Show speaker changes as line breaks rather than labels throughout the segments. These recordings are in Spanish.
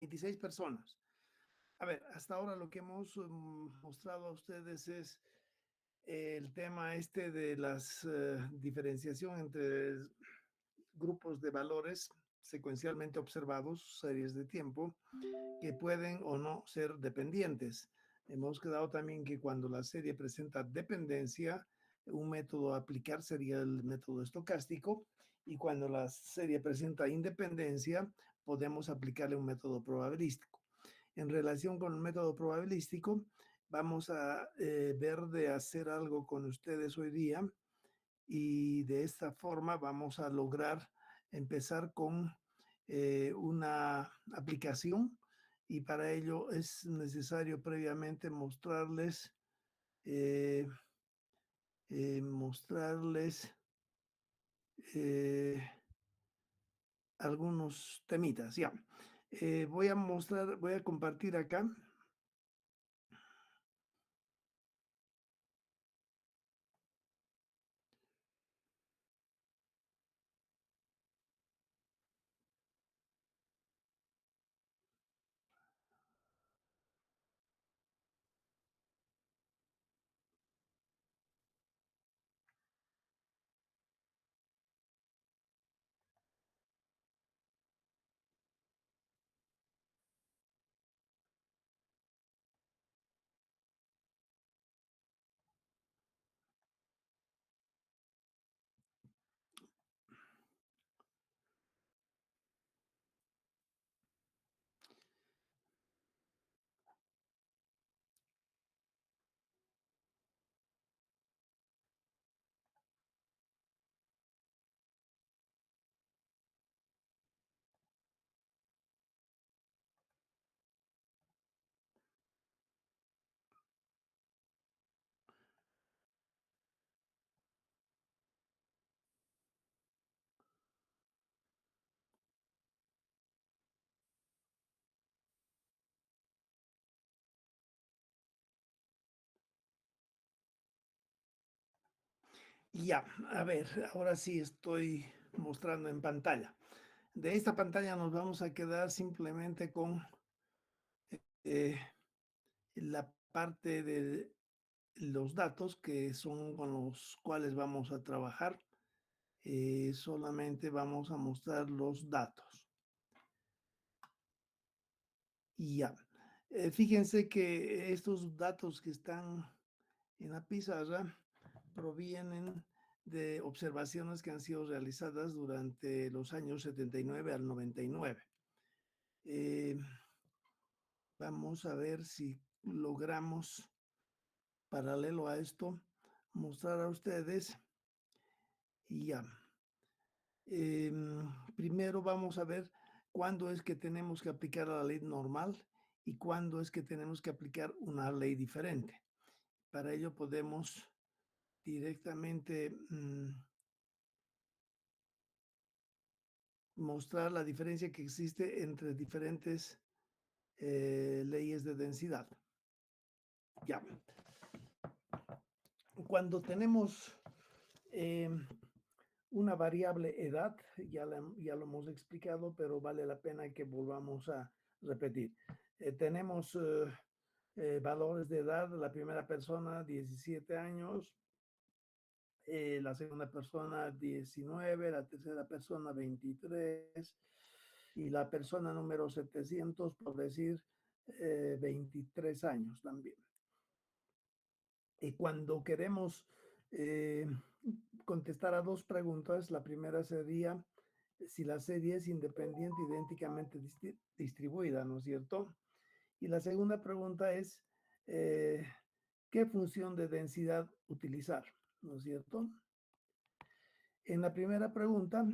26 personas. A ver, hasta ahora lo que hemos mostrado a ustedes es el tema este de las diferenciación entre grupos de valores secuencialmente observados, series de tiempo, que pueden o no ser dependientes. Hemos quedado también que cuando la serie presenta dependencia, un método a aplicar sería el método estocástico, y cuando la serie presenta independencia, podemos aplicarle un método probabilístico. En relación con el método probabilístico, vamos a ver de hacer algo con ustedes hoy día, y de esta forma vamos a lograr empezar con una aplicación, y para ello es necesario previamente eh, mostrarles eh, algunos temitas. Ya, voy a compartir acá. Ya, a ver, ahora sí estoy mostrando en pantalla. De esta pantalla nos vamos a quedar simplemente con eh, la parte de los datos, que son con los cuales vamos a trabajar. Solamente vamos a mostrar los datos. Y ya. Fíjense que estos datos que están en la pizarra provienen de observaciones que han sido realizadas durante los años 79 al 99. Eh, Vamos a ver si logramos, paralelo a esto, mostrar a ustedes. Y ya. Primero vamos a ver cuándo es que tenemos que aplicar la ley normal y cuándo es que tenemos que aplicar una ley diferente. Para ello podemos directamente mostrar la diferencia que existe entre diferentes leyes de densidad. Ya. Cuando tenemos una variable edad, ya lo hemos explicado, pero vale la pena que volvamos a repetir. Tenemos valores de edad: la primera persona 17 años, la segunda persona 19, la tercera persona 23, y la persona número 700, por decir, 23 años también. Y cuando queremos eh, contestar a dos preguntas, la primera sería si la serie es independiente idénticamente distribuida, ¿no es cierto? Y la segunda pregunta es ¿qué función de densidad utilizar? ¿No es cierto? En la primera pregunta,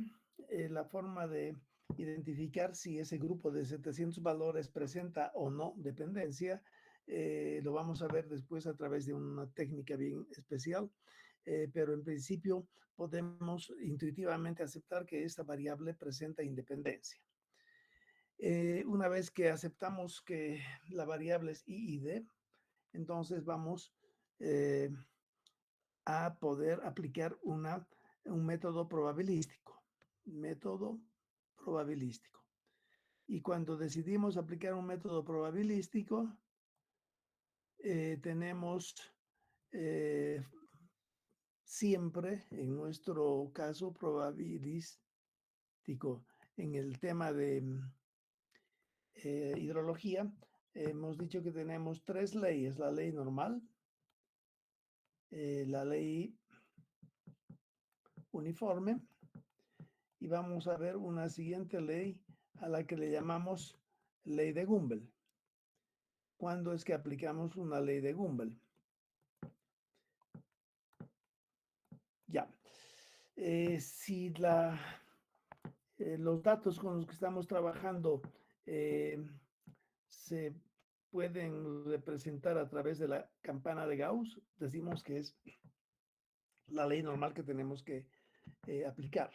la forma de identificar si ese grupo de 700 valores presenta o no dependencia, lo vamos a ver después a través de una técnica bien especial, pero en principio podemos intuitivamente aceptar que esta variable presenta independencia. Una vez que aceptamos que la variable es I y D, entonces vamos a poder aplicar un método probabilístico. Método probabilístico. Y cuando decidimos aplicar un método probabilístico, tenemos eh, siempre, en nuestro caso probabilístico, en el tema de hidrología, hemos dicho que tenemos tres leyes: la ley normal, la ley uniforme, y vamos a ver una siguiente ley a la que le llamamos ley de Gumbel. ¿Cuándo es que aplicamos una ley de Gumbel? Ya. Si los datos con los que estamos trabajando se pueden representar a través de la campana de Gauss, decimos que es la ley normal que tenemos que aplicar.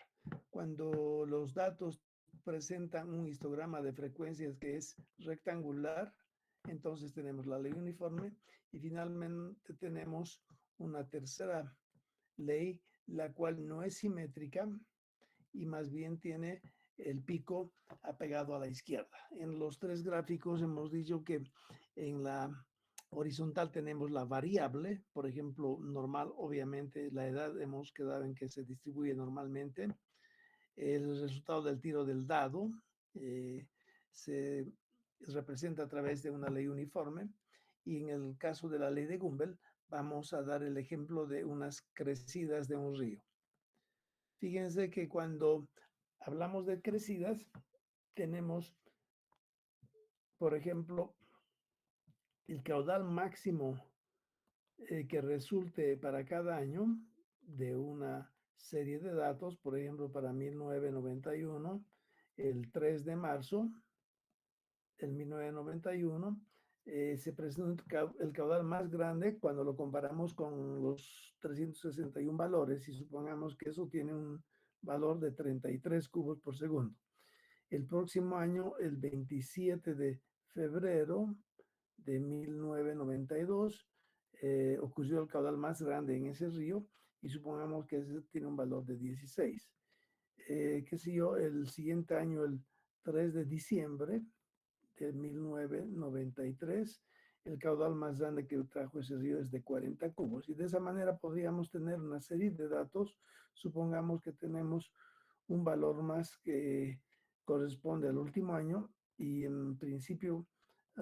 Cuando los datos presentan un histograma de frecuencias que es rectangular, entonces tenemos la ley uniforme, y finalmente tenemos una tercera ley, la cual no es simétrica y más bien tiene el pico apegado a la izquierda. En los tres gráficos hemos dicho que en la horizontal tenemos la variable, por ejemplo, normal, obviamente la edad hemos quedado en que se distribuye normalmente. El resultado del tiro del dado se representa a través de una ley uniforme, y en el caso de la ley de Gumbel vamos a dar el ejemplo de unas crecidas de un río. Fíjense que cuando hablamos de crecidas, tenemos, por ejemplo, el caudal máximo que resulte para cada año de una serie de datos. Por ejemplo, para 1991, el 3 de marzo del 1991, se presenta el caudal más grande cuando lo comparamos con los 361 valores, y supongamos que eso tiene un valor de 33 cubos por segundo. El próximo año, el 27 de febrero de 1992, ocurrió el caudal más grande en ese río, y supongamos que ese tiene un valor de 16. Qué sé yo, el siguiente año, el 3 de diciembre de 1993, el caudal más grande que trajo ese río es de 40 cubos. Y de esa manera podríamos tener una serie de datos. Supongamos que tenemos un valor más que corresponde al último año, y en principio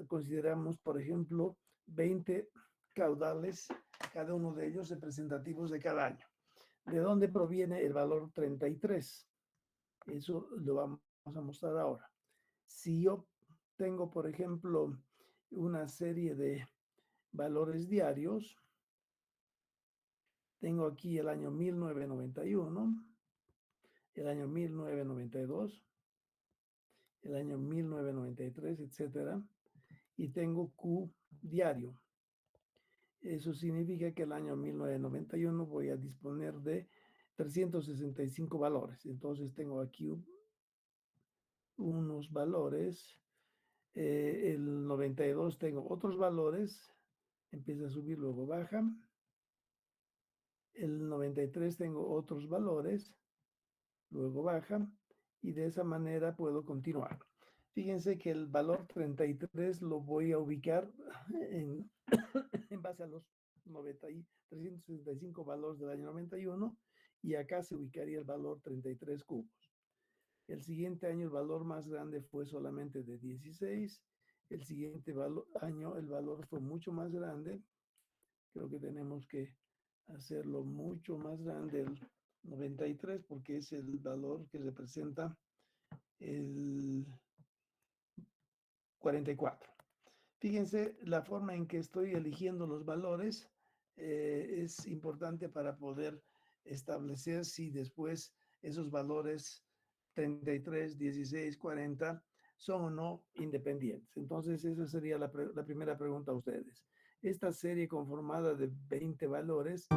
consideramos, por ejemplo, 20 caudales, cada uno de ellos representativos de cada año. ¿De dónde proviene el valor 33? Eso lo vamos a mostrar ahora. Si yo tengo, por ejemplo, una serie de valores diarios, tengo aquí el año 1991, el año 1992, el año 1993, etcétera, y tengo Q diario. Eso significa que el año 1991 voy a disponer de 365 valores. Entonces tengo aquí unos valores. El 92 tengo otros valores, empieza a subir, luego baja. El 93 tengo otros valores, luego baja, y de esa manera puedo continuar. Fíjense que el valor 33 lo voy a ubicar en, en base a los 365 valores del año 91, y acá se ubicaría el valor 33 cubos. El siguiente año el valor más grande fue solamente de 16. El siguiente año el valor fue mucho más grande. Creo que tenemos que hacerlo mucho más grande, el 93, porque es el valor que representa el 44. Fíjense la forma en que estoy eligiendo los valores. Es importante para poder establecer si después esos valores 33, 16, 40 son o no independientes. Entonces, esa sería la primera pregunta a ustedes. ¿Esta serie conformada de 20 valores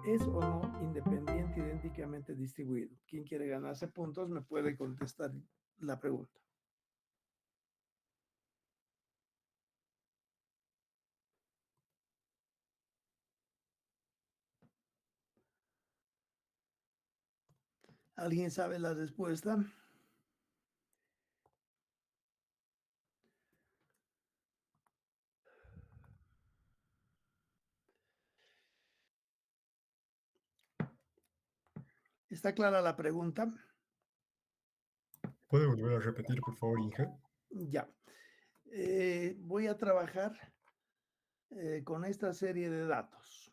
es o no independiente, idénticamente distribuido? ¿Quién quiere ganarse puntos me puede contestar la pregunta? ¿Alguien sabe la respuesta? ¿Está clara la pregunta?
¿Puede volver a repetir, por favor, Inge?
Ya. Voy a trabajar con esta serie de datos.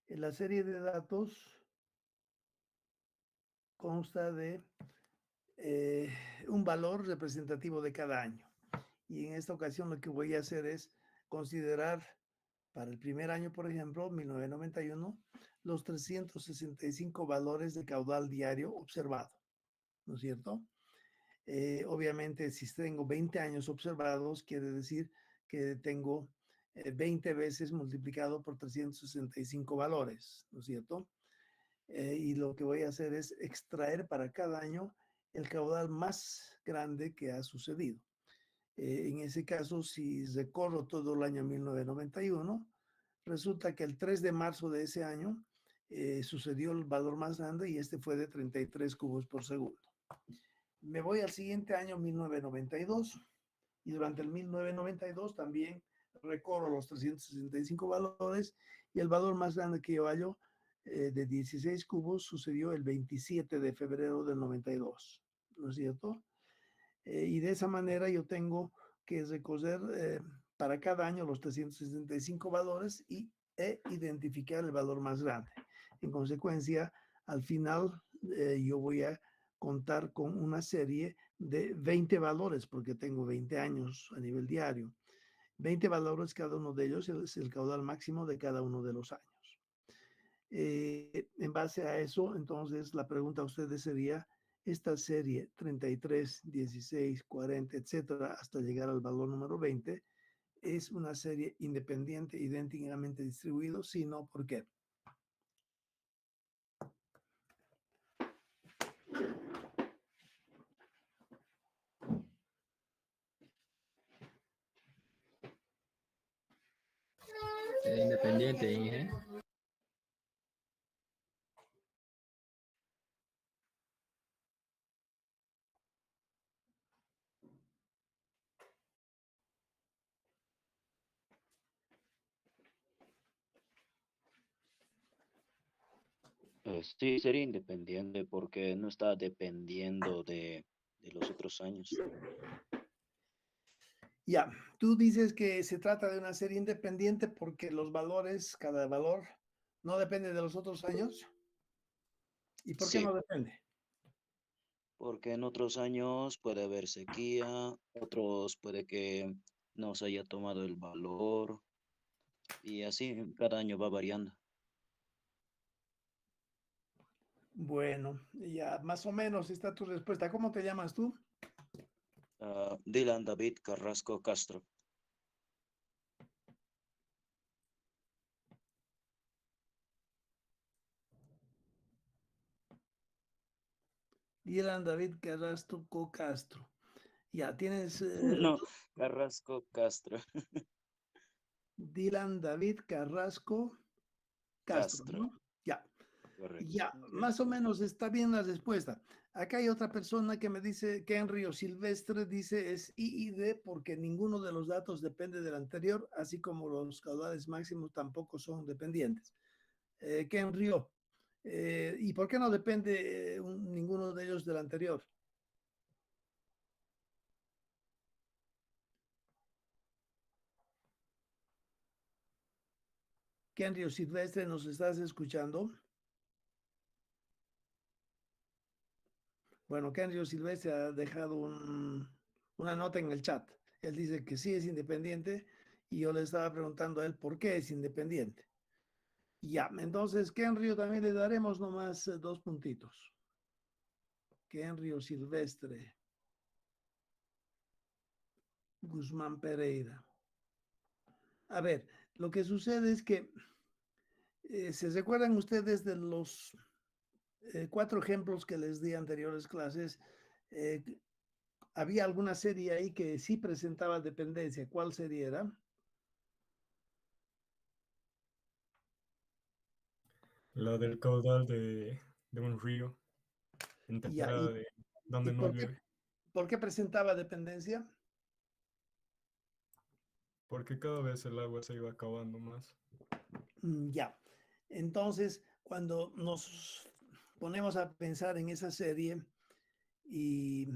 La serie de datos consta de un valor representativo de cada año. Y en esta ocasión lo que voy a hacer es considerar para el primer año, por ejemplo, 1991, los 365 valores de caudal diario observado, ¿no es cierto? Obviamente, si tengo 20 años observados, quiere decir que tengo 20 veces multiplicado por 365 valores, ¿no es cierto? Y lo que voy a hacer es extraer para cada año el caudal más grande que ha sucedido. En ese caso, si recorro todo el año 1991, resulta que el 3 de marzo de ese año sucedió el valor más grande y este fue de 33 cubos por segundo. Me voy al siguiente año, 1992, y durante el 1992 también recorro los 365 valores y el valor más grande que yo hallo de 16 cubos sucedió el 27 de febrero del 92, ¿no es cierto? Y de esa manera yo tengo que recorrer para cada año los 365 valores e identificar el valor más grande. En consecuencia, al final yo voy a contar con una serie de 20 valores, porque tengo 20 años a nivel diario. 20 valores, cada uno de ellos es el caudal máximo de cada uno de los años. En base a eso, entonces la pregunta a ustedes sería, esta serie 33, 16, 40, etcétera, hasta llegar al valor número 20, ¿es una serie independiente, idénticamente distribuido? Si no, ¿por qué?
Independiente, Inge.
Sí, sería independiente porque no está dependiendo de los otros años.
Ya, tú dices que se trata de una serie independiente porque los valores, cada valor, no depende de los otros años. ¿Y por qué no
Sí,
depende?
porque en otros años puede haber sequía, otros puede que no se haya tomado el valor y así cada año va variando.
Bueno, ya más o menos está tu respuesta. ¿Cómo te llamas tú?
Dylan David Carrasco Castro.
Dylan David Carrasco Castro. Ya, tienes
No, Carrasco Castro.
Dylan David Carrasco Castro,
Castro,
¿no? Ya,
correcto.
ya, más o menos está bien la respuesta. Acá hay otra persona que me dice que en Río Silvestre dice es IID porque ninguno de los datos depende del anterior, así como los caudales máximos tampoco son dependientes. Ken Río, ¿y por qué no depende ninguno de ellos del anterior? Ken Río Silvestre, ¿nos estás escuchando? Bueno, Kenrio Silvestre ha dejado una nota en el chat. Él dice que sí es independiente y yo le estaba preguntando a él por qué es independiente. Ya, entonces Kenrio también le daremos nomás 2 puntitos. Kenrio Silvestre, Guzmán Pereira. A ver, lo que sucede es que, ¿se recuerdan ustedes de los 4 ejemplos que les di anteriores clases? Eh, había alguna serie ahí que sí presentaba dependencia. ¿Cuál serie era?
La del caudal de un río en
Ya,
temporada de
¿y
donde no llueve.
por qué presentaba dependencia?
porque cada vez el agua se iba acabando más.
Ya. Entonces, cuando nos ponemos a pensar en esa serie y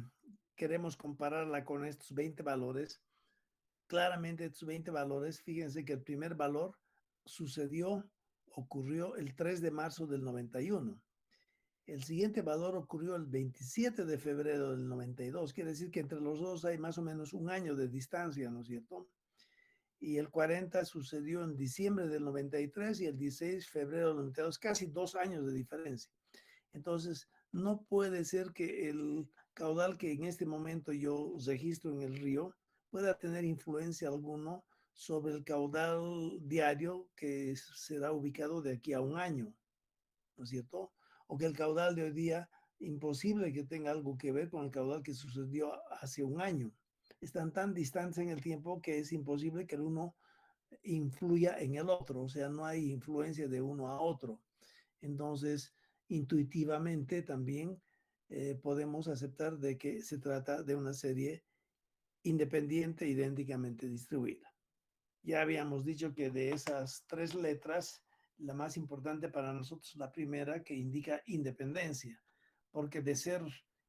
queremos compararla con estos 20 valores, claramente estos 20 valores, fíjense que el primer valor ocurrió el 3 de marzo del 91. El siguiente valor ocurrió el 27 de febrero del 92. Quiere decir que entre los dos hay más o menos un año de distancia, ¿no es cierto? Y el 40 sucedió en diciembre del 93 y el 16 de febrero del 92, casi 2 años de diferencia. Entonces, no puede ser que el caudal que en este momento yo registro en el río pueda tener influencia alguno sobre el caudal diario que será ubicado de aquí a un año, ¿no es cierto? O que el caudal de hoy día, imposible que tenga algo que ver con el caudal que sucedió hace un año. Están tan distantes en el tiempo que es imposible que el uno influya en el otro, o sea, no hay influencia de uno a otro. Entonces, intuitivamente también podemos aceptar de que se trata de una serie independiente, idénticamente distribuida. Ya habíamos dicho que de esas 3 letras, la más importante para nosotros, la primera, que indica independencia, porque de ser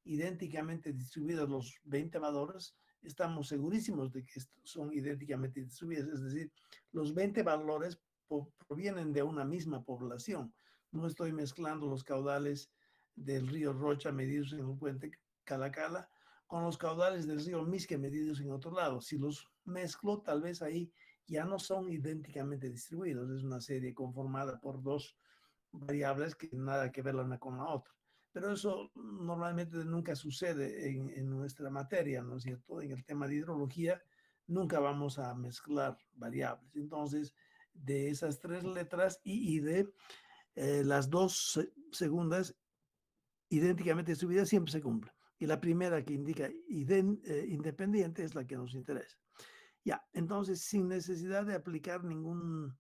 idénticamente distribuidos los 20 valores, estamos segurísimos de que son idénticamente distribuidos, es decir, los 20 valores provienen de una misma población. No estoy mezclando los caudales del río Rocha medidos en el puente Calacala con los caudales del río Misque medidos en otro lado. Si los mezclo, tal vez ahí ya no son idénticamente distribuidos. Es una serie conformada por dos variables que nada que ver la una con la otra. Pero eso normalmente nunca sucede en nuestra materia, ¿no es cierto? En el tema de hidrología nunca vamos a mezclar variables. Entonces, de esas 3 letras y de las dos segundas idénticamente distribuidas siempre se cumple. Y la primera que indica independiente es la que nos interesa. Ya, entonces, sin necesidad de aplicar ningún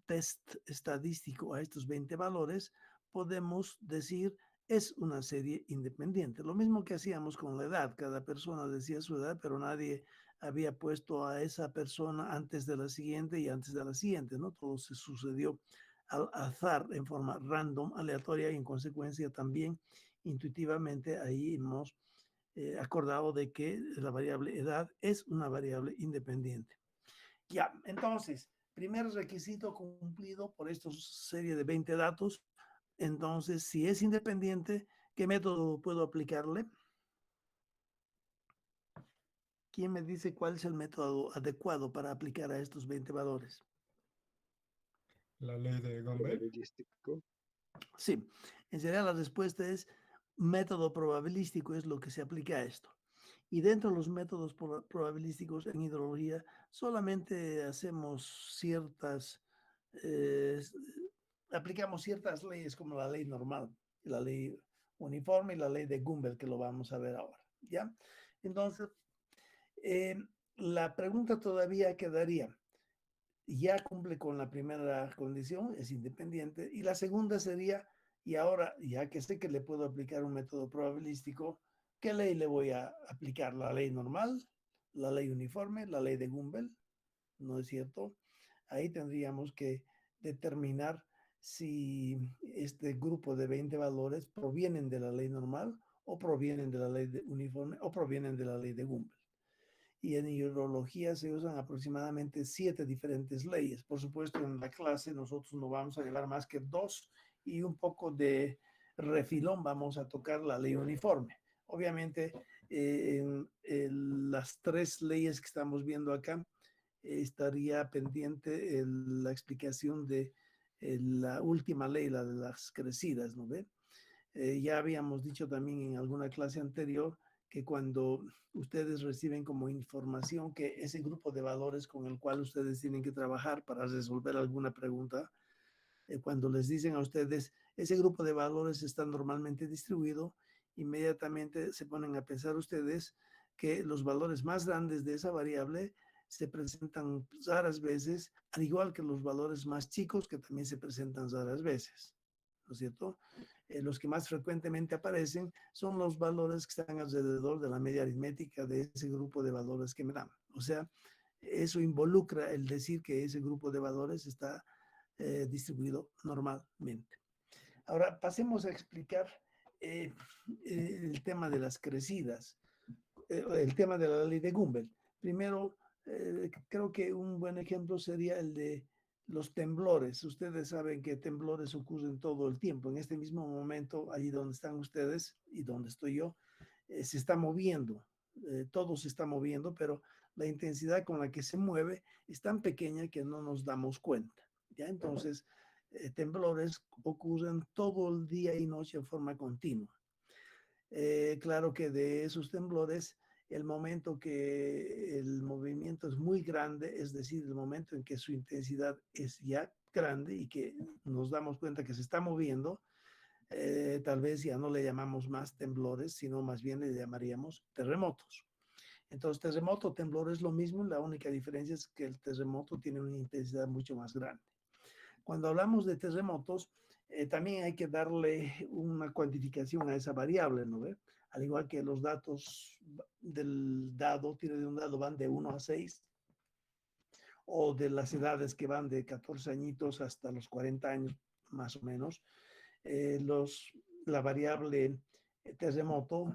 test estadístico a estos 20 valores, podemos decir es una serie independiente. Lo mismo que hacíamos con la edad. Cada persona decía su edad, pero nadie había puesto a esa persona antes de la siguiente y antes de la siguiente, ¿no? Todo se sucedió al azar, en forma random, aleatoria, y en consecuencia también intuitivamente ahí hemos acordado de que la variable edad es una variable independiente. Ya, entonces, primer requisito cumplido por esta serie de 20 datos. Entonces, si es independiente, ¿qué método puedo aplicarle? ¿Quién me dice cuál es el método adecuado para aplicar a estos 20 valores?
La ley de Gumbel.
Probabilístico.
Sí, en general la respuesta es método probabilístico es lo que se aplica a esto. Y dentro de los métodos probabilísticos en hidrología solamente aplicamos ciertas leyes como la ley normal, la ley uniforme y la ley de Gumbel, que lo vamos a ver ahora, ¿ya? Entonces, la pregunta todavía quedaría, ya cumple con la primera condición, es independiente, y la segunda sería, y ahora, ya que sé que le puedo aplicar un método probabilístico, ¿qué ley le voy a aplicar? ¿La ley normal, la ley uniforme, la ley de Gumbel? ¿No es cierto? Ahí tendríamos que determinar si este grupo de 20 valores provienen de la ley normal o provienen de la ley uniforme o provienen de la ley de Gumbel. Y en hidrología se usan aproximadamente 7 diferentes leyes. Por supuesto, en la clase nosotros no vamos a llevar más que 2 y un poco de refilón vamos a tocar la ley uniforme. Obviamente, en las 3 leyes que estamos viendo acá, estaría pendiente la explicación de la última ley, la de las crecidas, ¿no ve? Ya habíamos dicho también en alguna clase anterior que cuando ustedes reciben como información que ese grupo de valores con el cual ustedes tienen que trabajar para resolver alguna pregunta, cuando les dicen a ustedes ese grupo de valores está normalmente distribuido, inmediatamente se ponen a pensar ustedes que los valores más grandes de esa variable se presentan raras veces, al igual que los valores más chicos que también se presentan raras veces, ¿no es cierto? Los que más frecuentemente aparecen son los valores que están alrededor de la media aritmética de ese grupo de valores que me dan. O sea, eso involucra el decir que ese grupo de valores está distribuido normalmente. Ahora pasemos a explicar el tema de las crecidas, el tema de la ley de Gumbel. Primero, creo que un buen ejemplo sería el de los temblores. Ustedes saben que temblores ocurren todo el tiempo. En este mismo momento, allí donde están ustedes y donde estoy yo, se está moviendo. Todo se está moviendo, pero la intensidad con la que se mueve es tan pequeña que no nos damos cuenta. ¿Ya? Entonces, temblores ocurren todo el día y noche en forma continua. Claro que de esos temblores, el momento que el movimiento es muy grande, es decir, el momento en que su intensidad es ya grande y que nos damos cuenta que se está moviendo, tal vez ya no le llamamos más temblores, sino más bien le llamaríamos terremotos. Entonces, terremoto, temblor es lo mismo, la única diferencia es que el terremoto tiene una intensidad mucho más grande. Cuando hablamos de terremotos, también hay que darle una cuantificación a esa variable, ¿no ve? Al igual que los datos del dado, tiro de un dado van de 1 a 6, o de las edades que van de 14 añitos hasta los 40 años, más o menos, la variable terremoto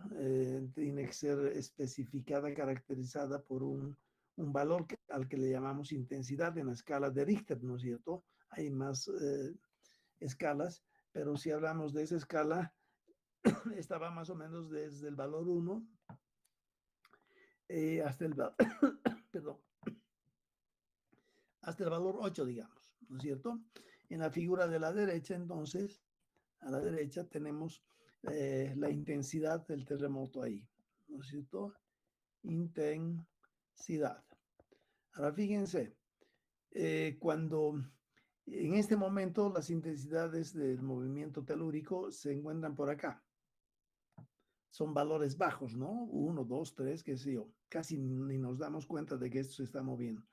tiene que ser especificada, caracterizada por un valor al que le llamamos intensidad en la escala de Richter, ¿no es cierto? Hay más escalas, pero si hablamos de esa escala, esta va más o menos desde el valor 1 hasta el perdón, hasta el valor 8, digamos, ¿no es cierto? En la figura de la derecha, entonces, a la derecha tenemos la intensidad del terremoto ahí, ¿no es cierto? Intensidad. Ahora fíjense, cuando en este momento las intensidades del movimiento telúrico se encuentran por acá. Son valores bajos, ¿no? 1, 2, 3, qué sé yo. Casi ni nos damos cuenta de que esto se está moviendo.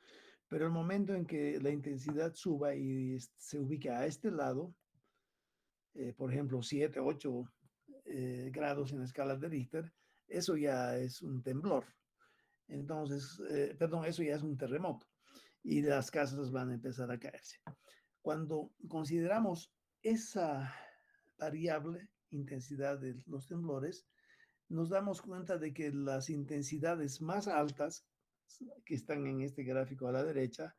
Pero el momento en que la intensidad suba y se ubica a este lado, por ejemplo, 7, 8 grados en la escala de Richter, eso ya es un temblor. Entonces, perdón, eso ya es un terremoto. Y las casas van a empezar a caerse. Cuando consideramos esa variable, intensidad de los temblores, nos damos cuenta de que las intensidades más altas, que están en este gráfico a la derecha,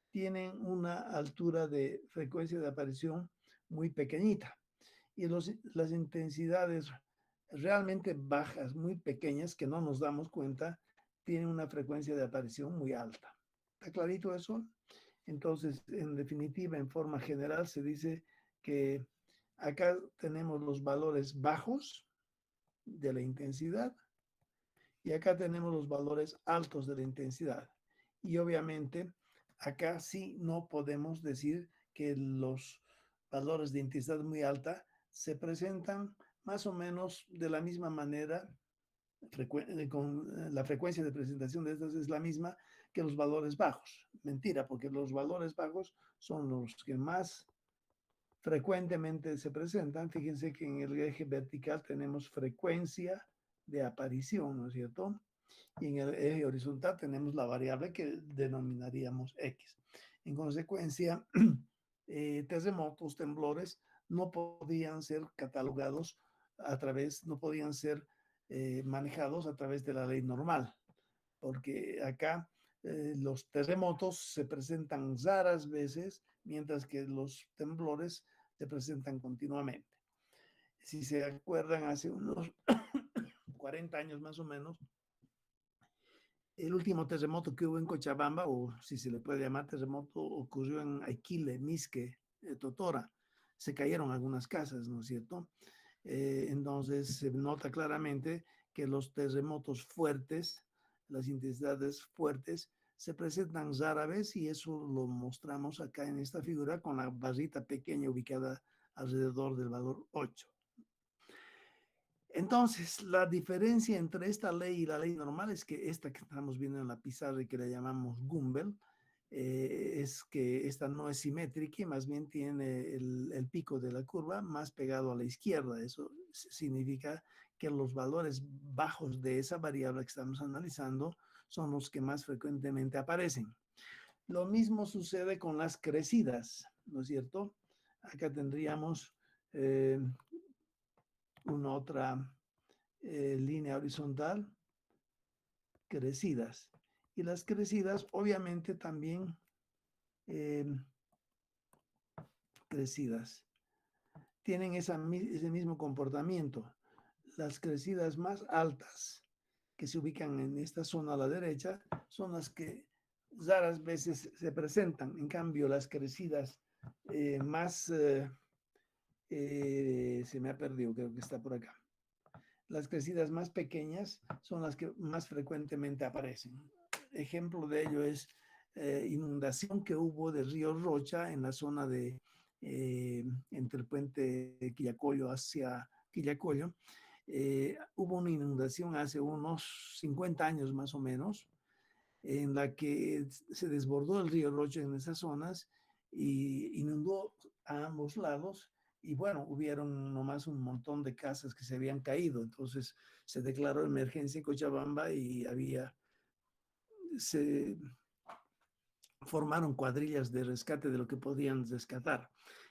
tienen una altura de frecuencia de aparición muy pequeñita. Y las intensidades realmente bajas, muy pequeñas, que no nos damos cuenta, tienen una frecuencia de aparición muy alta. ¿Está clarito eso? Entonces, en definitiva, en forma general, se dice que acá tenemos los valores bajos de la intensidad y acá tenemos los valores altos de la intensidad. Y obviamente, acá sí no podemos decir que los valores de intensidad muy alta se presentan más o menos de la misma manera, con la frecuencia de presentación de estas es la misma que los valores bajos. Mentira, porque los valores bajos son los que más frecuentemente se presentan. Fíjense que en el eje vertical tenemos frecuencia de aparición, ¿no es cierto? Y en el eje horizontal tenemos la variable que denominaríamos X. En consecuencia, terremotos, temblores, no podían ser catalogados no podían ser manejados a través de la ley normal, porque acá los terremotos se presentan raras veces, mientras que los temblores se presentan continuamente. Si se acuerdan, hace unos 40 años más o menos, el último terremoto que hubo en Cochabamba, o si se le puede llamar terremoto, ocurrió en Aiquile, Misque, Totora. Se cayeron algunas casas, ¿no es cierto? Entonces se nota claramente que los terremotos fuertes, las intensidades fuertes, se presentan rara vez y eso lo mostramos acá en esta figura con la barrita pequeña ubicada alrededor del valor 8. Entonces, la diferencia entre esta ley y la ley normal es que esta que estamos viendo en la pizarra y que le llamamos Gumbel, es que esta no es simétrica y más bien tiene el pico de la curva más pegado a la izquierda. Eso significa que los valores bajos de esa variable que estamos analizando son los que más frecuentemente aparecen. Lo mismo sucede con las crecidas, ¿no es cierto? Acá tendríamos una otra línea horizontal, crecidas. Y las crecidas obviamente también crecidas tienen ese mismo comportamiento. Las crecidas más altas que se ubican en esta zona a la derecha son las que raras veces se presentan. En cambio, las crecidas se me ha perdido, creo que está por acá. Las crecidas más pequeñas son las que más frecuentemente aparecen. Ejemplo de ello es inundación que hubo del río Rocha en la zona de entre el puente de Quillacollo hacia Quillacollo. Hubo una inundación hace unos 50 años más o menos, en la que se desbordó el río Rocha en esas zonas y inundó a ambos lados. Y bueno, hubieron nomás un montón de casas que se habían caído. Entonces se declaró emergencia en Cochabamba y se formaron cuadrillas de rescate de lo que podían rescatar.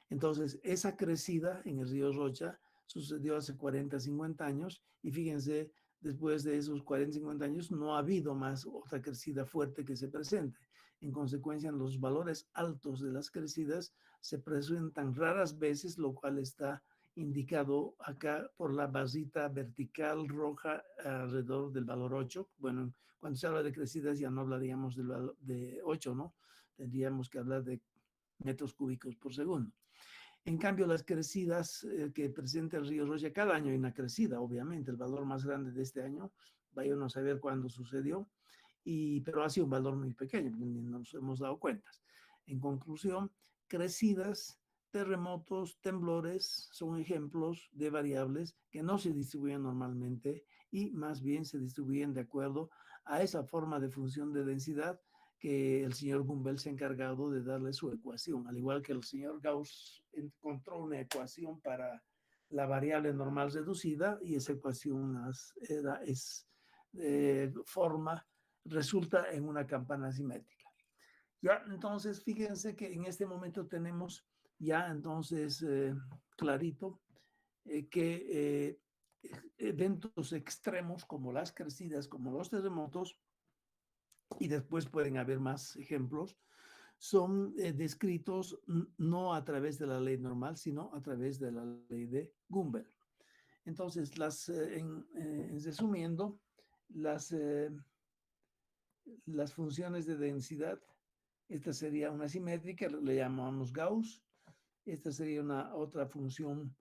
Entonces, esa crecida en el río Rocha sucedió hace 40, 50 años y fíjense, después de esos 40, 50 años no ha habido más otra crecida fuerte que se presente. En consecuencia, los valores altos de las crecidas se presentan raras veces, lo cual está indicado acá por la barrita vertical roja alrededor del valor 8. Bueno, cuando se habla de crecidas ya no hablaríamos de 8, ¿no? Tendríamos que hablar de metros cúbicos por segundo. En cambio, las crecidas que presenta el río Rocha, cada año hay una crecida, obviamente. El valor más grande de este año, vaya uno a saber cuándo sucedió, pero ha sido un valor muy pequeño, ni nos hemos dado cuenta. En conclusión, crecidas, terremotos, temblores son ejemplos de variables que no se distribuyen normalmente y más bien se distribuyen de acuerdo a esa forma de función de densidad que el señor Gumbel se ha encargado de darle su ecuación, al igual que el señor Gauss encontró una ecuación para la variable normal reducida y esa ecuación resulta en una campana simétrica. Ya, entonces, fíjense que en este momento tenemos ya entonces clarito que eventos extremos como las crecidas, como los terremotos, y después pueden haber más ejemplos, son descritos no a través de la ley normal, sino a través de la ley de Gumbel. Entonces, resumiendo, las funciones de densidad, esta sería una simétrica, le llamamos Gauss. Esta sería una otra función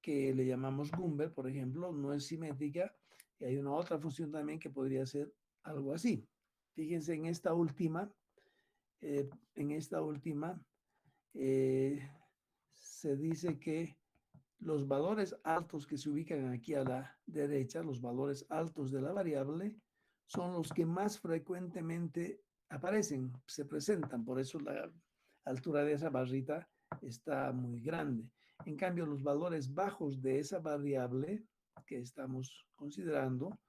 que le llamamos Gumbel, por ejemplo, no es simétrica. Y hay una otra función también que podría ser algo así. Fíjense en esta última, se dice que los valores altos que se ubican aquí a la derecha, los valores altos de la variable, son los que más frecuentemente aparecen, se presentan. Por eso la altura de esa barrita está muy grande. En cambio, los valores bajos de esa variable que estamos considerando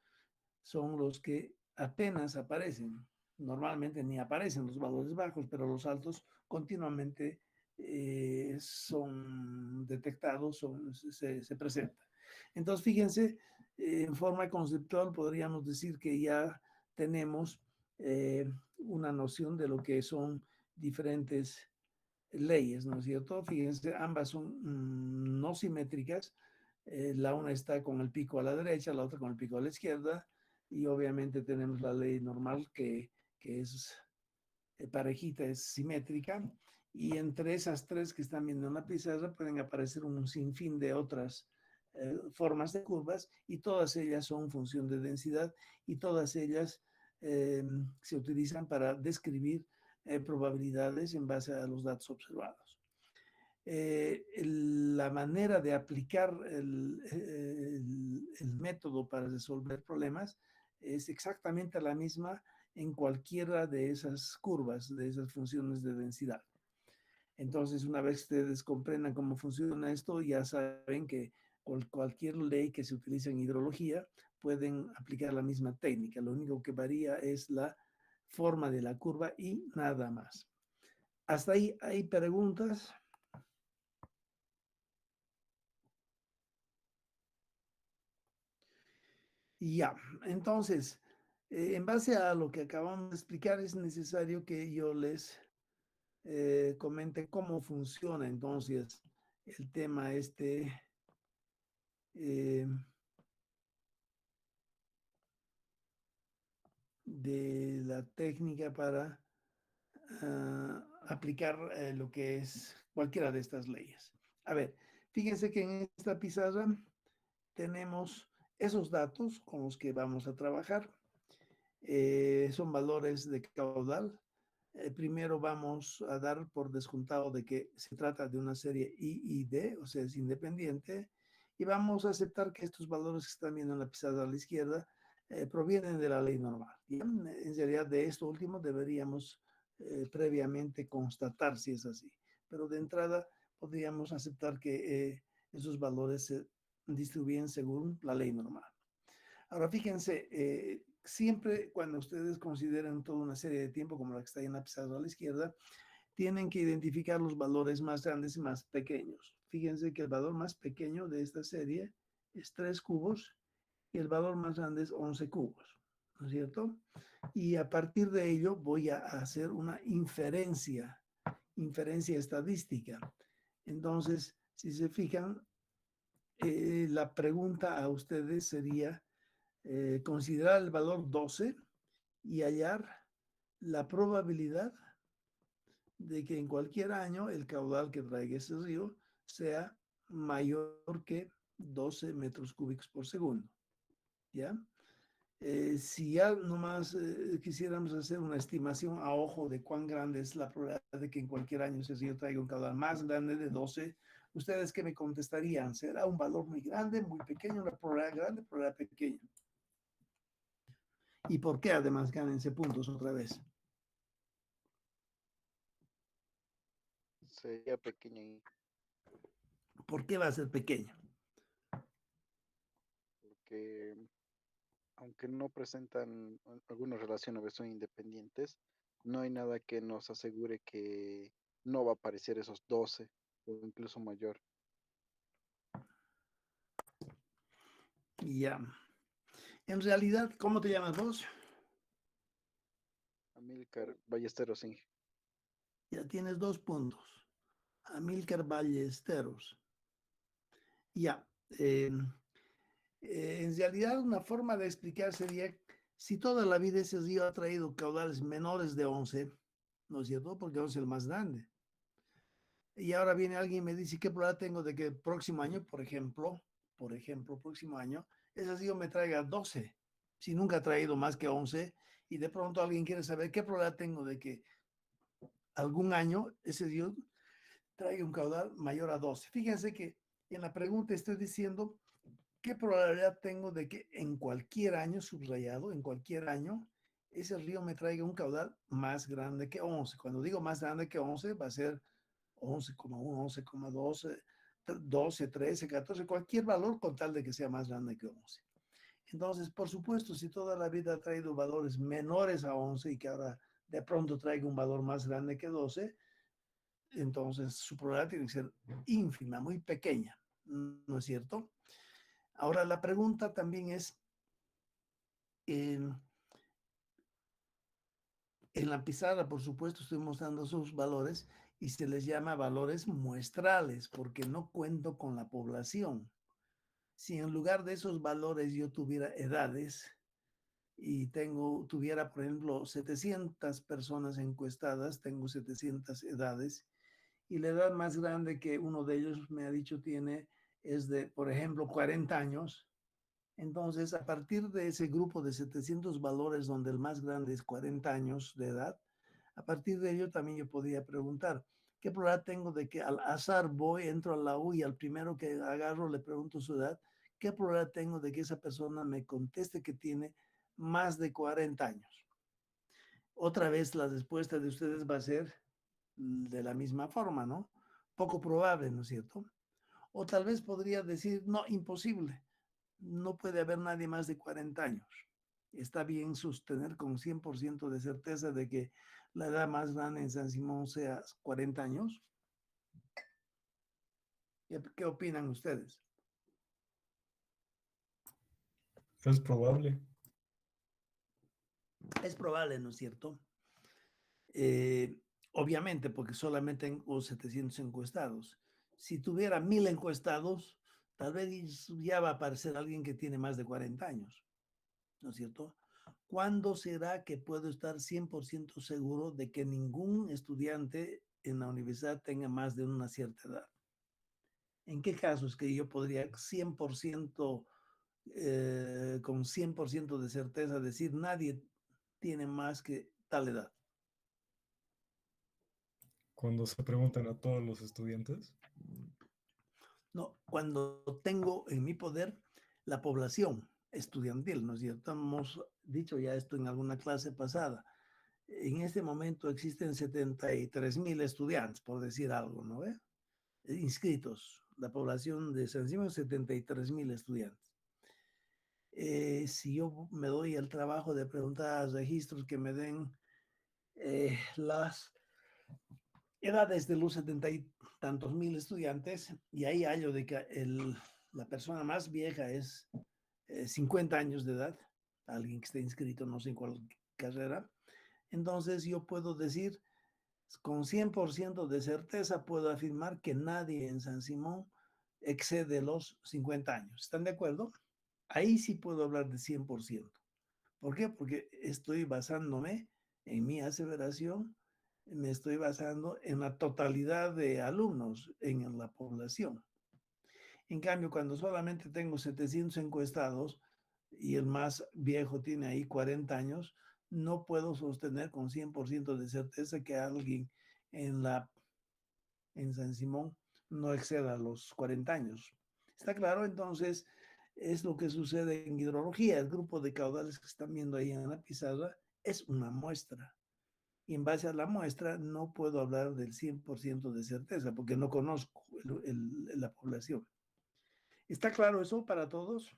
son los que apenas aparecen. Normalmente ni aparecen los valores bajos, pero los altos continuamente son detectados, se presentan. Entonces, fíjense, en forma conceptual podríamos decir que ya tenemos una noción de lo que son diferentes leyes, ¿no es cierto? Fíjense, ambas son no simétricas. La una está con el pico a la derecha, la otra con el pico a la izquierda, y obviamente tenemos la ley normal que es parejita, es simétrica, y entre esas tres que están viendo en la pizarra pueden aparecer un sinfín de otras formas de curvas, y todas ellas son función de densidad, y todas ellas se utilizan para describir probabilidades en base a los datos observados. La manera de aplicar el método para resolver problemas es exactamente la misma en cualquiera de esas curvas, de esas funciones de densidad. Entonces, una vez ustedes comprendan cómo funciona esto, ya saben que cualquier ley que se utilice en hidrología, pueden aplicar la misma técnica. Lo único que varía es la forma de la curva y nada más. ¿Hasta ahí hay preguntas? Ya, entonces, en base a lo que acabamos de explicar, es necesario que yo les comente cómo funciona entonces el tema eh, de la técnica para aplicar lo que es cualquiera de estas leyes. A ver, fíjense que en esta pizarra tenemos esos datos con los que vamos a trabajar. Son valores de caudal. Primero vamos a dar por descontado de que se trata de una serie I y D, o sea, es independiente, y vamos a aceptar que estos valores que están viendo en la pizarra a la izquierda provienen de la ley normal. Y en realidad de esto último deberíamos previamente constatar si es así, pero de entrada podríamos aceptar que esos valores se distribuyen según la ley normal. Ahora fíjense, siempre cuando ustedes consideran toda una serie de tiempo como la que está ahí en la pizarra a la izquierda, tienen que identificar los valores más grandes y más pequeños. Fíjense que el valor más pequeño de esta serie es 3 cubos y el valor más grande es 11 cubos, ¿no es cierto? Y a partir de ello voy a hacer una inferencia estadística. Entonces, si se fijan, la pregunta a ustedes sería considerar el valor 12 y hallar la probabilidad de que en cualquier año el caudal que traiga ese río sea mayor que 12 metros cúbicos por segundo. ¿Ya? Si ya nomás quisiéramos hacer una estimación a ojo de cuán grande es la probabilidad de que en cualquier año ese río traiga un caudal más grande de 12, ¿ustedes qué me contestarían? ¿Será un valor muy grande, muy pequeño, una probabilidad grande, probabilidad pequeña? ¿Y por qué además gánense puntos otra vez?
Sería pequeña y
¿Por qué va a ser pequeña?
porque aunque no presentan alguna relación o son independientes, no hay nada que nos asegure que no va a aparecer esos 12 o incluso mayor.
Ya. En realidad, ¿cómo te llamas vos?
Amílcar Ballesteros Inge.
Ya tienes 2 puntos. Amílcar Ballesteros. Ya. En realidad, una forma de explicar sería si toda la vida ese río ha traído caudales menores de 11, ¿no es cierto? Porque 11 es el más grande. Y ahora viene alguien y me dice, ¿qué probabilidad tengo de que el próximo año, por ejemplo, próximo año, ese río me traiga 12? Si nunca ha traído más que 11, y de pronto alguien quiere saber qué probabilidad tengo de que algún año ese río traiga un caudal mayor a 12. Fíjense que en la pregunta estoy diciendo qué probabilidad tengo de que en cualquier año, subrayado, en cualquier año, ese río me traiga un caudal más grande que 11. Cuando digo más grande que 11, va a ser 11,1, 11,2, 12, 13, 14, cualquier valor con tal de que sea más grande que 11. Entonces, por supuesto, si toda la vida ha traído valores menores a 11 y que ahora de pronto traiga un valor más grande que 12, entonces su probabilidad tiene que ser ínfima, muy pequeña, ¿no es cierto? Ahora, la pregunta también es, en, en la pizarra, por supuesto, estoy mostrando sus valores y se les llama valores muestrales porque no cuento con la población. Si en lugar de esos valores yo tuviera edades y tuviera, por ejemplo, 700 personas encuestadas, tengo 700 edades, y la edad más grande que uno de ellos me ha dicho es de, por ejemplo, 40 años. Entonces, a partir de ese grupo de 700 valores donde el más grande es 40 años de edad, a partir de ello también yo podía preguntar, ¿qué probabilidad tengo de que al azar entro a la U y al primero que agarro le pregunto su edad? ¿Qué probabilidad tengo de que esa persona me conteste que tiene más de 40 años? Otra vez la respuesta de ustedes va a ser de la misma forma, ¿no? Poco probable, ¿no es cierto? O tal vez podría decir, no, imposible. No puede haber nadie más de 40 años. Está bien sostener con 100% de certeza de que la edad más grande en San Simón sea 40 años. ¿Qué opinan ustedes?
Es probable.
Es probable, ¿no es cierto? Eh, obviamente, porque solamente tengo 700 encuestados. Si tuviera 1000 encuestados, tal vez ya va a aparecer alguien que tiene más de 40 años, ¿no es cierto? ¿Cuándo será que puedo estar 100% seguro de que ningún estudiante en la universidad tenga más de una cierta edad? ¿En qué casos que yo podría 100% con 100% de certeza decir nadie tiene más que tal edad?
Cuando se preguntan a todos los estudiantes,
No, cuando tengo en mi poder la población estudiantil, ¿no es cierto? Hemos dicho ya esto en alguna clase pasada. En este momento existen 73,000 estudiantes, por decir algo, ¿no ve? Inscritos. La población de San Simón, 73,000 estudiantes. Si yo me doy el trabajo de preguntar a registros que me den las edades de los 70 y tantos mil estudiantes, y ahí hallo de que la persona más vieja es 50 años de edad, alguien que esté inscrito no sé en cuál carrera, entonces yo puedo decir con 100% de certeza, puedo afirmar que nadie en San Simón excede los 50 años. ¿Están de acuerdo? Ahí sí puedo hablar de 100%. ¿Por qué? Porque estoy basándome en mi aseveración, me estoy basando en la totalidad de alumnos en la población. En cambio, cuando solamente tengo 700 encuestados y el más viejo tiene ahí 40 años, no puedo sostener con 100% de certeza que alguien en, en San Simón no exceda los 40 años. ¿Está claro? Entonces, es lo que sucede en hidrología. El grupo de caudales que están viendo ahí en la pizarra es una muestra. Y en base a la muestra no puedo hablar del 100% de certeza porque no conozco la población. ¿Está claro eso para todos?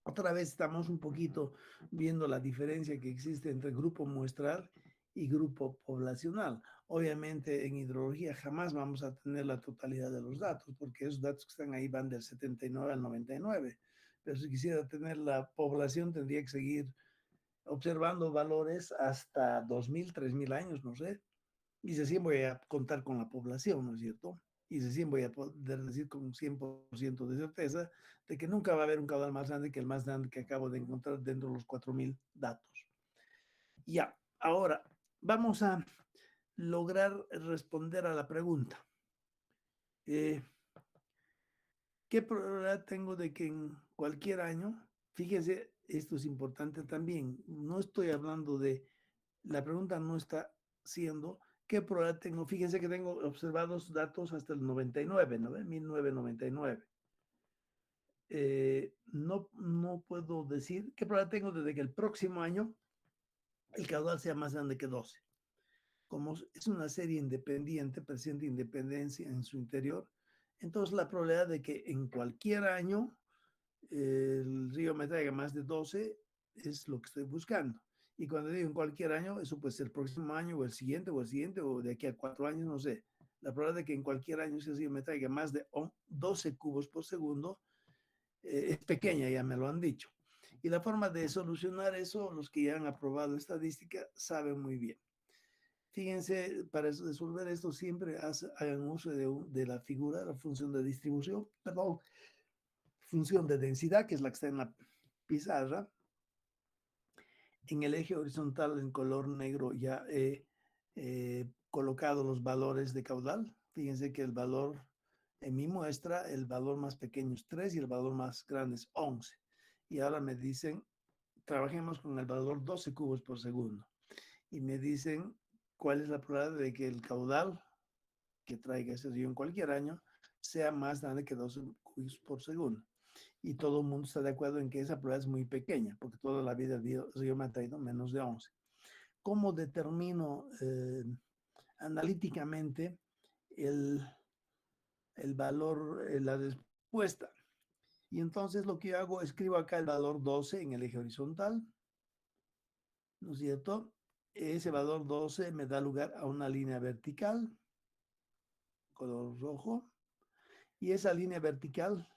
Otra vez estamos un poquito viendo la diferencia que existe entre grupo muestral y grupo poblacional. Obviamente en hidrología jamás vamos a tener la totalidad de los datos, porque esos datos que están ahí van del 79 al 99. Pero si quisiera tener la población, tendría que seguir observando valores hasta 2000, 3000 años, no sé. Y recién voy a contar con la población, ¿no es cierto? Y recién voy a poder decir con 100% de certeza de que nunca va a haber un caudal más grande que el más grande que acabo de encontrar dentro de los 4000 datos. Ya, ahora vamos a lograr responder a la pregunta. ¿Qué probabilidad tengo de que en cualquier año, fíjese, esto es importante también, no estoy hablando de, la pregunta no está siendo, ¿qué probabilidad tengo? Fíjense que tengo observados datos hasta el 99, ¿no? 1999. No puedo decir qué probabilidad tengo desde que el próximo año el caudal sea más grande que 12. Como es una serie independiente, presenta independencia en su interior, entonces la probabilidad de que en cualquier año el río me traiga más de 12 es lo que estoy buscando. Y cuando digo en cualquier año, eso puede ser el próximo año o el siguiente o de aquí a 4 años, no sé. La probabilidad de que en cualquier año ese río me traiga más de 12 cubos por segundo es pequeña, ya me lo han dicho. Y la forma de solucionar eso, los que ya han aprobado estadística saben muy bien. Fíjense, para resolver esto siempre hagan uso de la figura, la función de distribución, perdón, función de densidad, que es la que está en la pizarra. En el eje horizontal en color negro ya he colocado los valores de caudal. Fíjense que el valor en mi muestra, el valor más pequeño es 3 y el valor más grande es 11. Y ahora me dicen, trabajemos con el valor 12 cubos por segundo. Y me dicen cuál es la probabilidad de que el caudal que traiga ese río en cualquier año sea más grande que 12 cubos por segundo. Y todo el mundo está de acuerdo en que esa probabilidad es muy pequeña, porque toda la vida el río me ha traído menos de 11. ¿Cómo determino analíticamente el valor, la respuesta. Y entonces lo que yo hago, escribo acá el valor 12 en el eje horizontal, ¿no es cierto? Ese valor 12 me da lugar a una línea vertical, color rojo, y esa línea vertical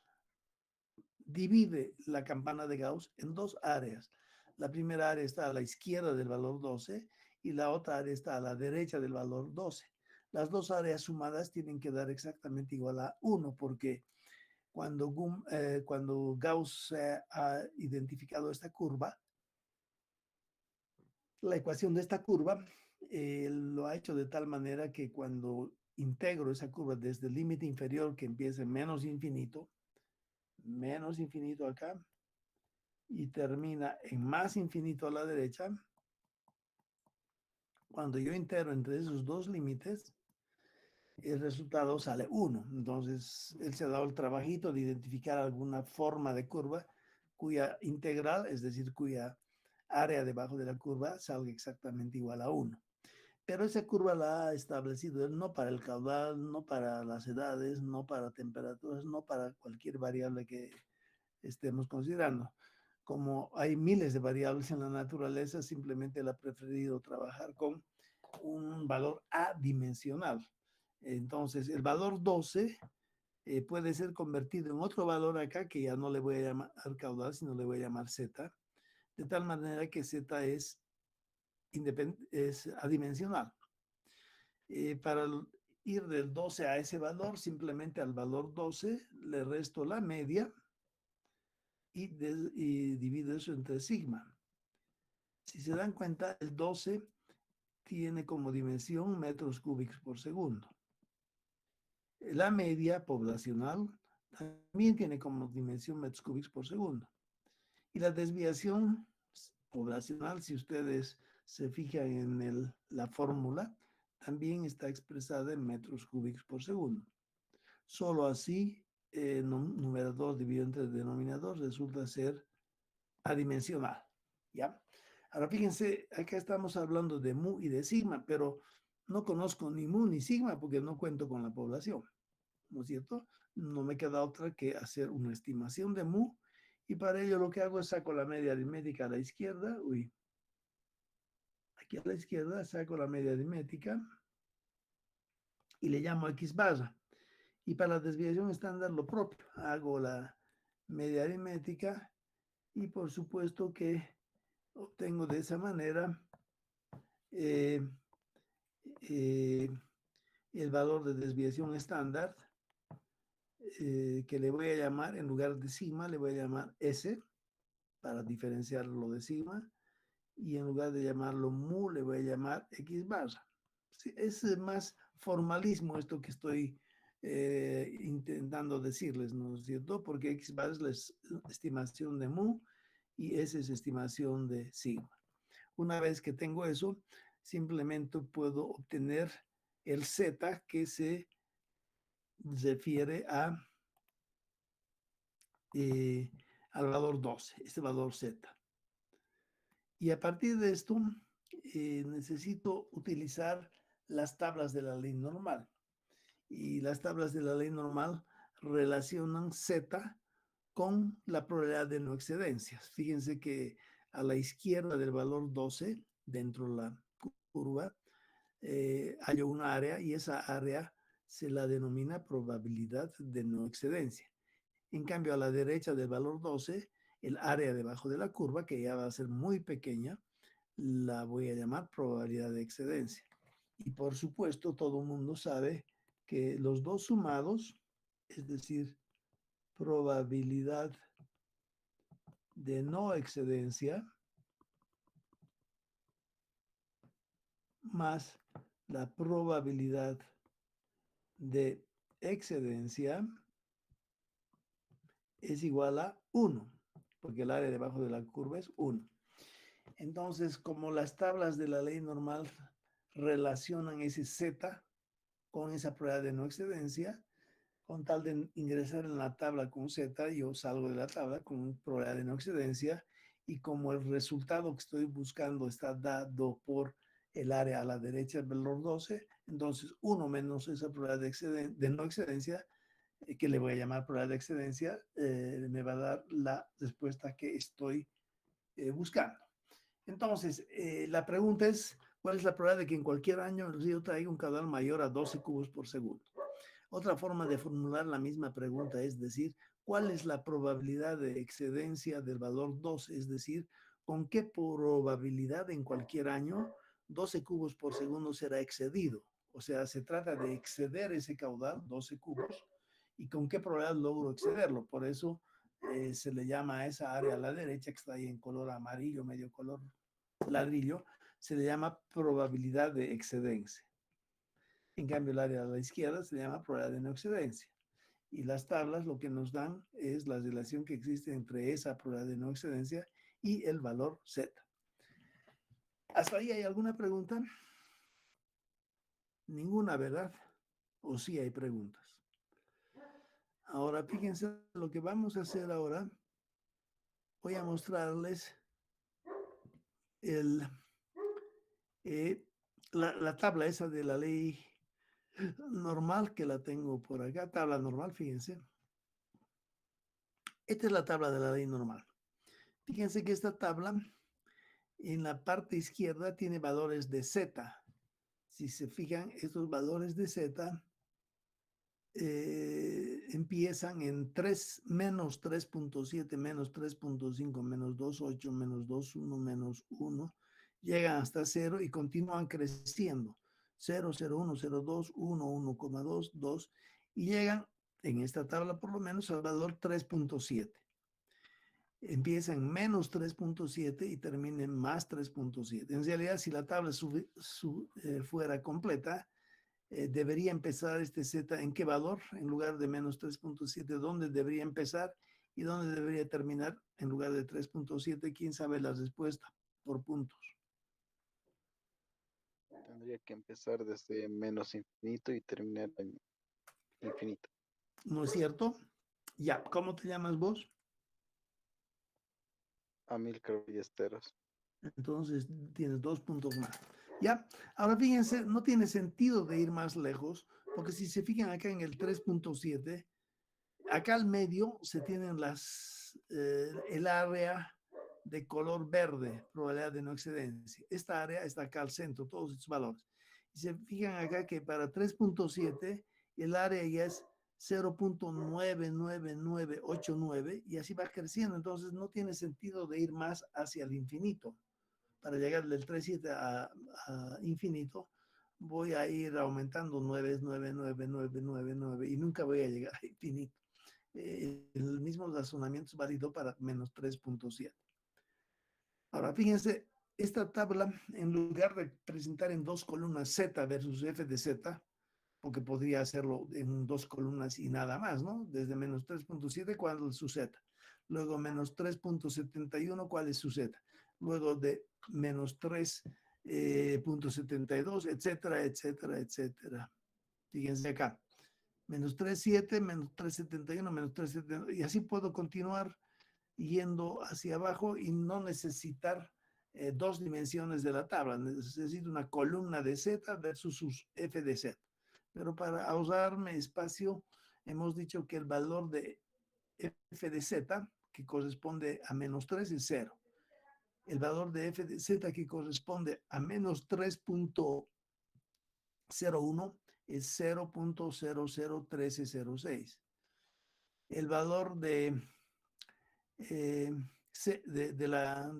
divide la campana de Gauss en dos áreas. La primera área está a la izquierda del valor 12 y la otra área está a la derecha del valor 12. Las dos áreas sumadas tienen que dar exactamente igual a 1 porque cuando Gauss ha identificado esta curva, la ecuación de esta curva lo ha hecho de tal manera que cuando integro esa curva desde el límite inferior que empieza en menos infinito acá, y termina en más infinito a la derecha, cuando yo integro entre esos dos límites, el resultado sale 1. Entonces, él se ha dado el trabajito de identificar alguna forma de curva cuya integral, es decir, cuya área debajo de la curva salga exactamente igual a 1. Pero esa curva la ha establecido él no para el caudal, no para las edades, no para temperaturas, no para cualquier variable que estemos considerando. Como hay miles de variables en la naturaleza, simplemente él ha preferido trabajar con un valor adimensional. Entonces, el valor 12 puede ser convertido en otro valor acá que ya no le voy a llamar caudal, sino le voy a llamar z, de tal manera que z es adimensional. Para ir del 12 a ese valor, simplemente al valor 12 le resto la media y divido eso entre sigma. Si se dan cuenta, el 12 tiene como dimensión metros cúbicos por segundo. La media poblacional también tiene como dimensión metros cúbicos por segundo. Y la desviación poblacional, si ustedes se fijan en la fórmula, también está expresada en metros cúbicos por segundo. Solo así, numerador dividido entre denominador resulta ser adimensional. ¿Ya? Ahora fíjense, acá estamos hablando de mu y de sigma, pero no conozco ni mu ni sigma porque no cuento con la población, ¿no es cierto? No me queda otra que hacer una estimación de mu y para ello lo que hago es saco la media aritmética a la izquierda, aquí a la izquierda saco la media aritmética y le llamo x barra. Y para la desviación estándar lo propio, hago la media aritmética y por supuesto que obtengo de esa manera el valor de desviación estándar que le voy a llamar, en lugar de sigma, le voy a llamar S para diferenciarlo de sigma y en lugar de llamarlo mu, le voy a llamar X barra. Sí, es más formalismo esto que estoy intentando decirles, ¿no es cierto? Porque X barra es la estimación de mu y S es estimación de sigma. Una vez que tengo eso, simplemente puedo obtener el Z que se refiere al valor 12, este valor Z. Y a partir de esto, necesito utilizar las tablas de la ley normal. Y las tablas de la ley normal relacionan Z con la probabilidad de no excedencias. Fíjense que a la izquierda del valor 12, dentro de la curva, hay una área y esa área se la denomina probabilidad de no excedencia. En cambio, a la derecha del valor 12, el área debajo de la curva, que ya va a ser muy pequeña, la voy a llamar probabilidad de excedencia. Y por supuesto, todo el mundo sabe que los dos sumados, es decir, probabilidad de no excedencia más la probabilidad de excedencia es igual a 1, porque el área debajo de la curva es 1. Entonces, como las tablas de la ley normal relacionan ese Z con esa probabilidad de no excedencia, con tal de ingresar en la tabla con Z, yo salgo de la tabla con probabilidad de no excedencia y como el resultado que estoy buscando está dado por el área a la derecha del valor 12, entonces 1 menos esa probabilidad de no excedencia que le voy a llamar probabilidad de excedencia, me va a dar la respuesta que estoy buscando. Entonces, la pregunta es, ¿cuál es la probabilidad de que en cualquier año el río traiga un caudal mayor a 12 cubos por segundo? Otra forma de formular la misma pregunta es decir, ¿cuál es la probabilidad de excedencia del valor 12? Es decir, ¿con qué probabilidad en cualquier año 12 cubos por segundo será excedido? O sea, se trata de exceder ese caudal, 12 cubos, y con qué probabilidad logro excederlo. Por eso se le llama a esa área a la derecha, que está ahí en color amarillo, medio color ladrillo, se le llama probabilidad de excedencia. En cambio, el área a la izquierda se llama probabilidad de no excedencia. Y las tablas lo que nos dan es la relación que existe entre esa probabilidad de no excedencia y el valor Z. ¿Hasta ahí hay alguna pregunta? Ninguna, ¿verdad? ¿O sí hay preguntas? Ahora, fíjense lo que vamos a hacer ahora. Voy a mostrarles la tabla esa de la ley normal, que la tengo por acá, tabla normal, fíjense. Esta es la tabla de la ley normal. Fíjense que esta tabla en la parte izquierda tiene valores de Z. Si se fijan, estos valores de Z empiezan en 3, menos 3.7, menos 3.5, menos 2.8, menos 2.1, menos 1, llegan hasta 0 y continúan creciendo. 0, 0, 1, 0, 2, 1, 1,2, 2, y llegan, en esta tabla por lo menos, al valor 3.7. Empieza en menos 3.7 y termina en más 3.7. En realidad, si la tabla fuera completa, debería empezar este Z en qué valor, en lugar de menos 3.7, ¿dónde debería empezar y dónde debería terminar en lugar de 3.7? ¿Quién sabe la respuesta por puntos?
Tendría que empezar desde menos infinito y terminar en infinito.
¿No es cierto? Ya, ¿cómo te llamas vos?
Amílcar Ballesteros.
Entonces tienes 2 puntos más. ¿Ya? Ahora fíjense, no tiene sentido de ir más lejos, porque si se fijan acá en el 3.7, acá al medio se tienen el área de color verde, probabilidad de no excedencia. Esta área está acá al centro, todos estos valores. Y se fijan acá que para 3.7 el área ya es 0.99989 y así va creciendo. Entonces no tiene sentido de ir más hacia el infinito. Para llegar del 3.7 a infinito, voy a ir aumentando 9, 9, 9, 9, 9, 9 y nunca voy a llegar a infinito. El mismo razonamiento es válido para menos 3.7. Ahora, fíjense, esta tabla, en lugar de presentar en dos columnas Z versus F de Z, porque podría hacerlo en dos columnas y nada más, ¿no? Desde menos 3.7, ¿cuál es su Z? Luego menos 3.71, ¿cuál es su Z? Luego de menos 3.72, etcétera, etcétera, etcétera. Fíjense acá. Menos 3.7, menos 3.71, menos 3.71. Y así puedo continuar yendo hacia abajo y no necesitar dos dimensiones de la tabla. Necesito una columna de Z versus sus F de Z. Pero para ahorrarme espacio, hemos dicho que el valor de F de Z, que corresponde a menos 3, es 0. El valor de F de Z, que corresponde a menos 3.01, es 0.001306. El valor de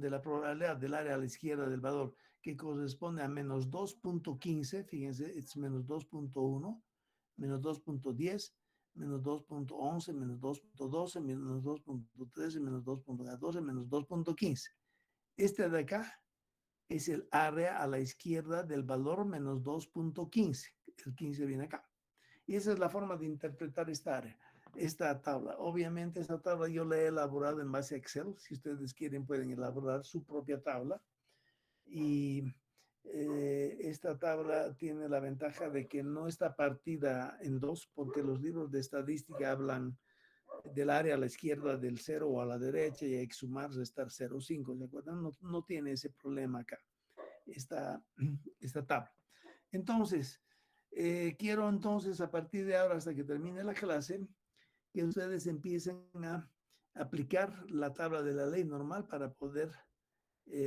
la probabilidad del área a la izquierda del valor, que corresponde a menos 2.15, fíjense, es menos 2.1, menos 2.10, menos 2.11, menos 2.12, menos 2.13, menos 2.14, menos 2.15. Este de acá es el área a la izquierda del valor menos 2.15. El 15 viene acá. Y esa es la forma de interpretar esta tabla. Obviamente esta tabla yo la he elaborado en base a Excel. Si ustedes quieren pueden elaborar su propia tabla. Y esta tabla tiene la ventaja de que no está partida en dos, porque los libros de estadística hablan del área a la izquierda del 0 o a la derecha y hay que sumar, restar 0,5. ¿Se acuerdan? No tiene ese problema acá, esta tabla. Entonces, quiero entonces a partir de ahora hasta que termine la clase que ustedes empiecen a aplicar la tabla de la ley normal para poder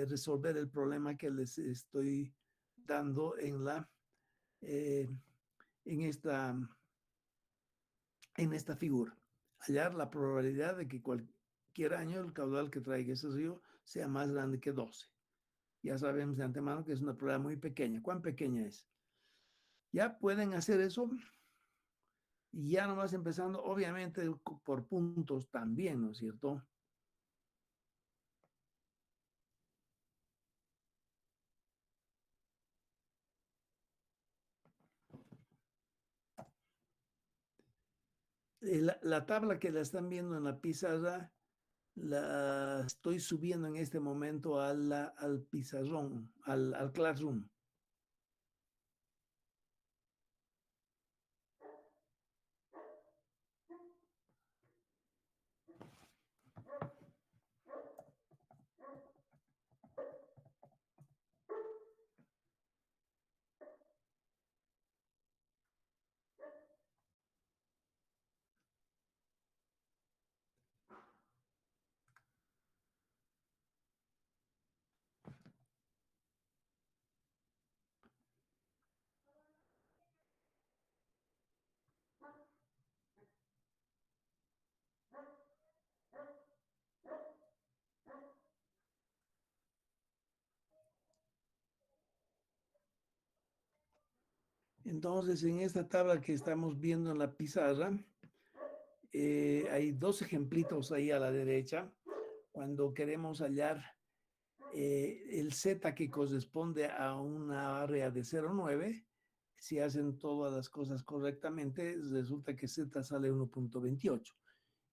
resolver el problema que les estoy dando eh, en esta, en esta figura. Hallar la probabilidad de que cualquier año el caudal que traiga ese río sea más grande que 12. Ya sabemos de antemano que es una probabilidad muy pequeña. ¿Cuán pequeña es? Ya pueden hacer eso y ya nomás empezando, obviamente por puntos también, ¿no es cierto? La tabla que la están viendo en la pizarra la estoy subiendo en este momento al pizarrón, al Classroom. Entonces, en esta tabla que estamos viendo en la pizarra, hay dos ejemplitos ahí a la derecha. Cuando queremos hallar el Z que corresponde a una área de 0,9, si hacen todas las cosas correctamente, resulta que Z sale 1.28.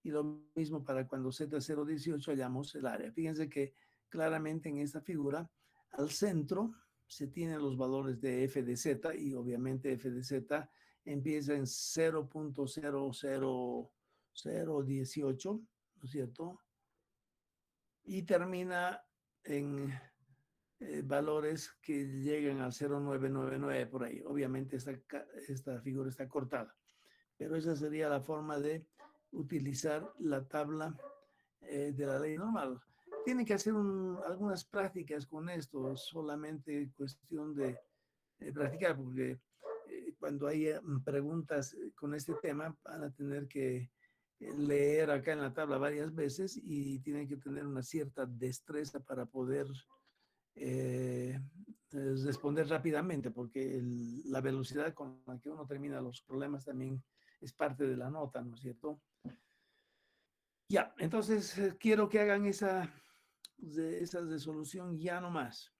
Y lo mismo para cuando Z es 0,18 hallamos el área. Fíjense que claramente en esta figura, al centro se tienen los valores de f de z y obviamente f de z empieza en 0.00018, ¿no es cierto? Y termina en valores que llegan al 0.999 por ahí. Obviamente esta figura está cortada, pero esa sería la forma de utilizar la tabla de la ley normal. Tienen que hacer algunas prácticas con esto, solamente cuestión de practicar, porque cuando hay preguntas con este tema van a tener que leer acá en la tabla varias veces y tienen que tener una cierta destreza para poder responder rápidamente, porque la velocidad con la que uno termina los problemas también es parte de la nota, ¿no es cierto? Ya, entonces quiero que hagan esa resolución ya nomás.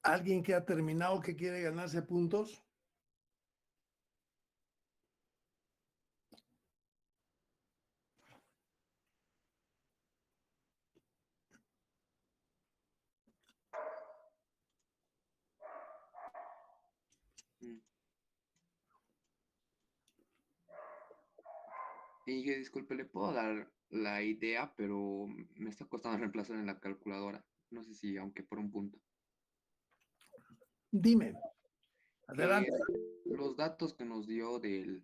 ¿Alguien que ha terminado que quiere ganarse puntos?
Mm. Y que disculpe, le puedo dar la idea, pero me está costando reemplazar en la calculadora. No sé si, aunque por un punto.
Dime,
Eh,
adelante.
los datos que nos dio del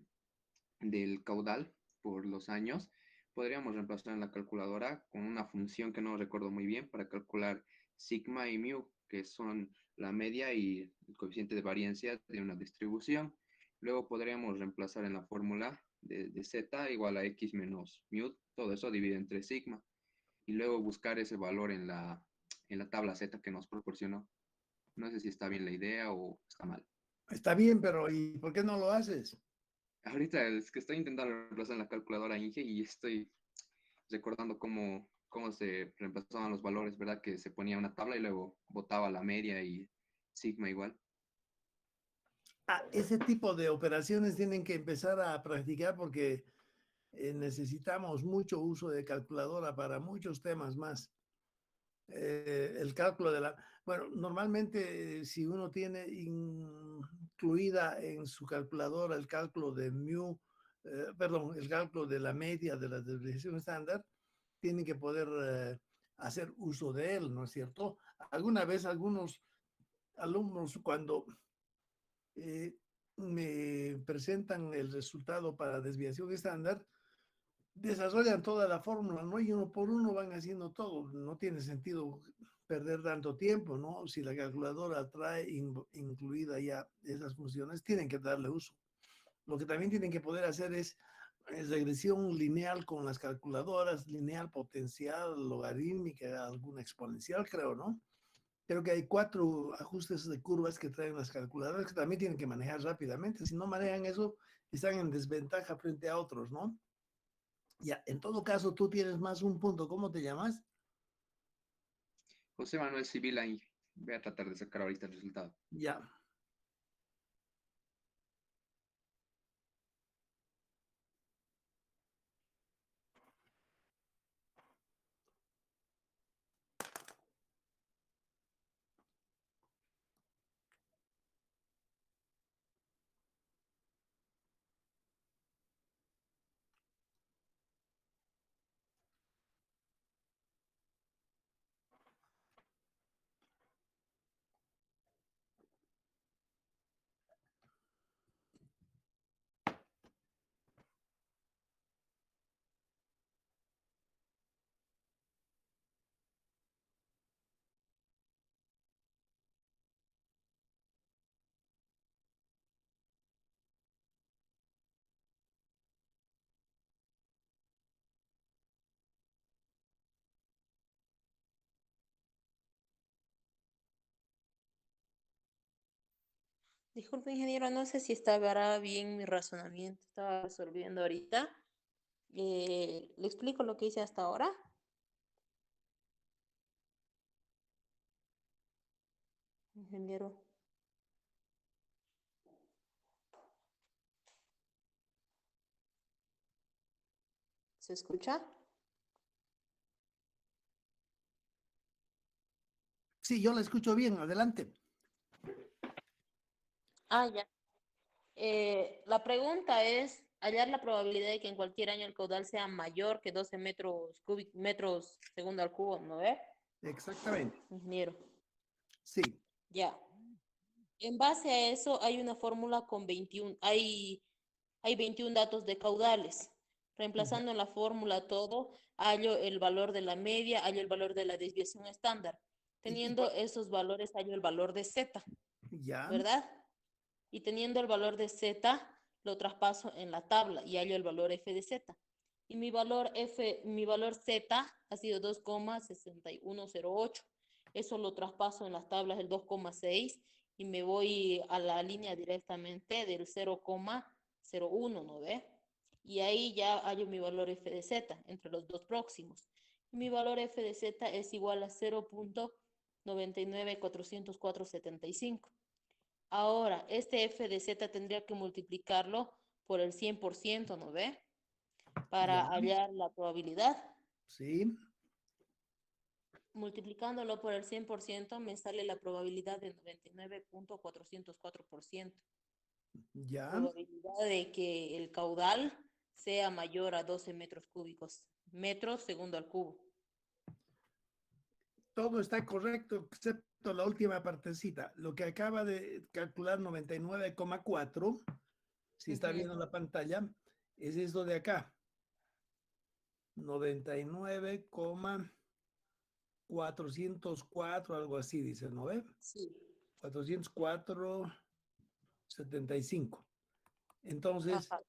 caudal por los años, podríamos reemplazar en la calculadora con una función que no recuerdo muy bien para calcular sigma y mu, que son la media y el coeficiente de variancia de una distribución. Luego podríamos reemplazar en la fórmula de z igual a x menos mu, todo eso divide entre sigma, y luego buscar ese valor en la tabla z que nos proporcionó. No sé si está bien la idea o está mal.
Está bien, pero ¿y por qué no lo haces?
Ahorita es que estoy intentando reemplazar en la calculadora Inge y estoy recordando cómo se reemplazaban los valores, ¿verdad? Que se ponía una tabla y luego botaba la media y sigma igual.
Ese tipo de operaciones tienen que empezar a practicar porque necesitamos mucho uso de calculadora para muchos temas más. El cálculo de la... Bueno, normalmente si uno tiene incluida en su calculadora el cálculo de mu, perdón, el cálculo de la media de la desviación estándar, tienen que poder hacer uso de él, ¿no es cierto? Alguna vez algunos alumnos cuando me presentan el resultado para desviación estándar, desarrollan toda la fórmula, ¿no? Y uno por uno van haciendo todo. No tiene sentido perder tanto tiempo, ¿no? Si la calculadora trae incluida ya esas funciones, tienen que darle uso. Lo que también tienen que poder hacer es regresión lineal con las calculadoras, lineal potencial, logarítmica, alguna exponencial, creo, ¿no? Creo que hay 4 ajustes de curvas que traen las calculadoras que también tienen que manejar rápidamente. Si no manejan eso, están en desventaja frente a otros, ¿no? Ya, en todo caso, tú tienes más un punto. ¿Cómo te llamas?
José Manuel Sibila Inge. Voy a tratar de sacar ahorita el resultado.
Ya.
Disculpe, ingeniero, no sé si estaba bien mi razonamiento. Estaba resolviendo ahorita. ¿Le explico lo que hice hasta ahora? Ingeniero, ¿se escucha?
Sí, yo la escucho bien. Adelante.
Ah, ya. La pregunta es hallar la probabilidad de que en cualquier año el caudal sea mayor que 12 metros segundo al cubo, ¿no ve?
Exactamente.
Ingeniero.
Sí.
Ya. En base a eso hay una fórmula con 21, hay 21 datos de caudales. Reemplazando en la fórmula todo, hallo el valor de la media, hallo el valor de la desviación estándar. Teniendo esos valores, hallo el valor de Z,
Ya.
¿verdad? Y teniendo el valor de Z, lo traspaso en la tabla y hallo el valor F de Z. Y mi valor Z ha sido 2,6108. Eso lo traspaso en las tablas del 2,6 y me voy a la línea directamente del 0,01, ¿no ve? Y ahí ya hallo mi valor F de Z entre los dos próximos. Mi valor F de Z es igual a 99,404,75. Ahora, este f de z tendría que multiplicarlo por el 100%, ¿no ve? Para
Ya.
hallar la probabilidad.
Sí,
Multiplicándolo por el 100% me sale la probabilidad de 99,404%.
ya.
Probabilidad de que el caudal sea mayor a 12 metros cúbicos, metros segundo al cubo.
Todo está correcto, excepto la última partecita. Lo que acaba de calcular 99,4, si está
Ujú.
viendo la pantalla, es esto de acá. 99,404, algo así, dice, ¿no ve?
Sí.
404,75. Entonces,
Ajá.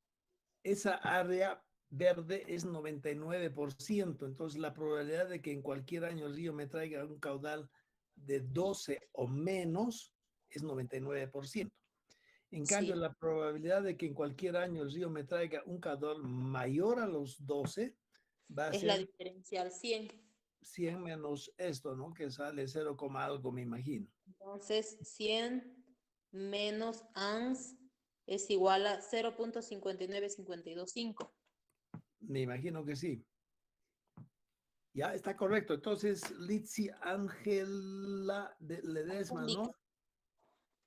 esa área verde es 99%. Entonces, la probabilidad de que en cualquier año el río me traiga un caudal de 12 o menos es 99%. En cambio,
Sí.
la probabilidad de que en cualquier año el río me traiga un caudal mayor a los 12 va a
Es la
ser
diferencial 100.
100 menos esto, ¿no? Que sale 0, algo, me imagino.
Entonces, 100 menos ans es igual a 0,59525.
Me imagino que sí. Ya está correcto. Entonces, Litsi Ángela Ledesma, ¿no?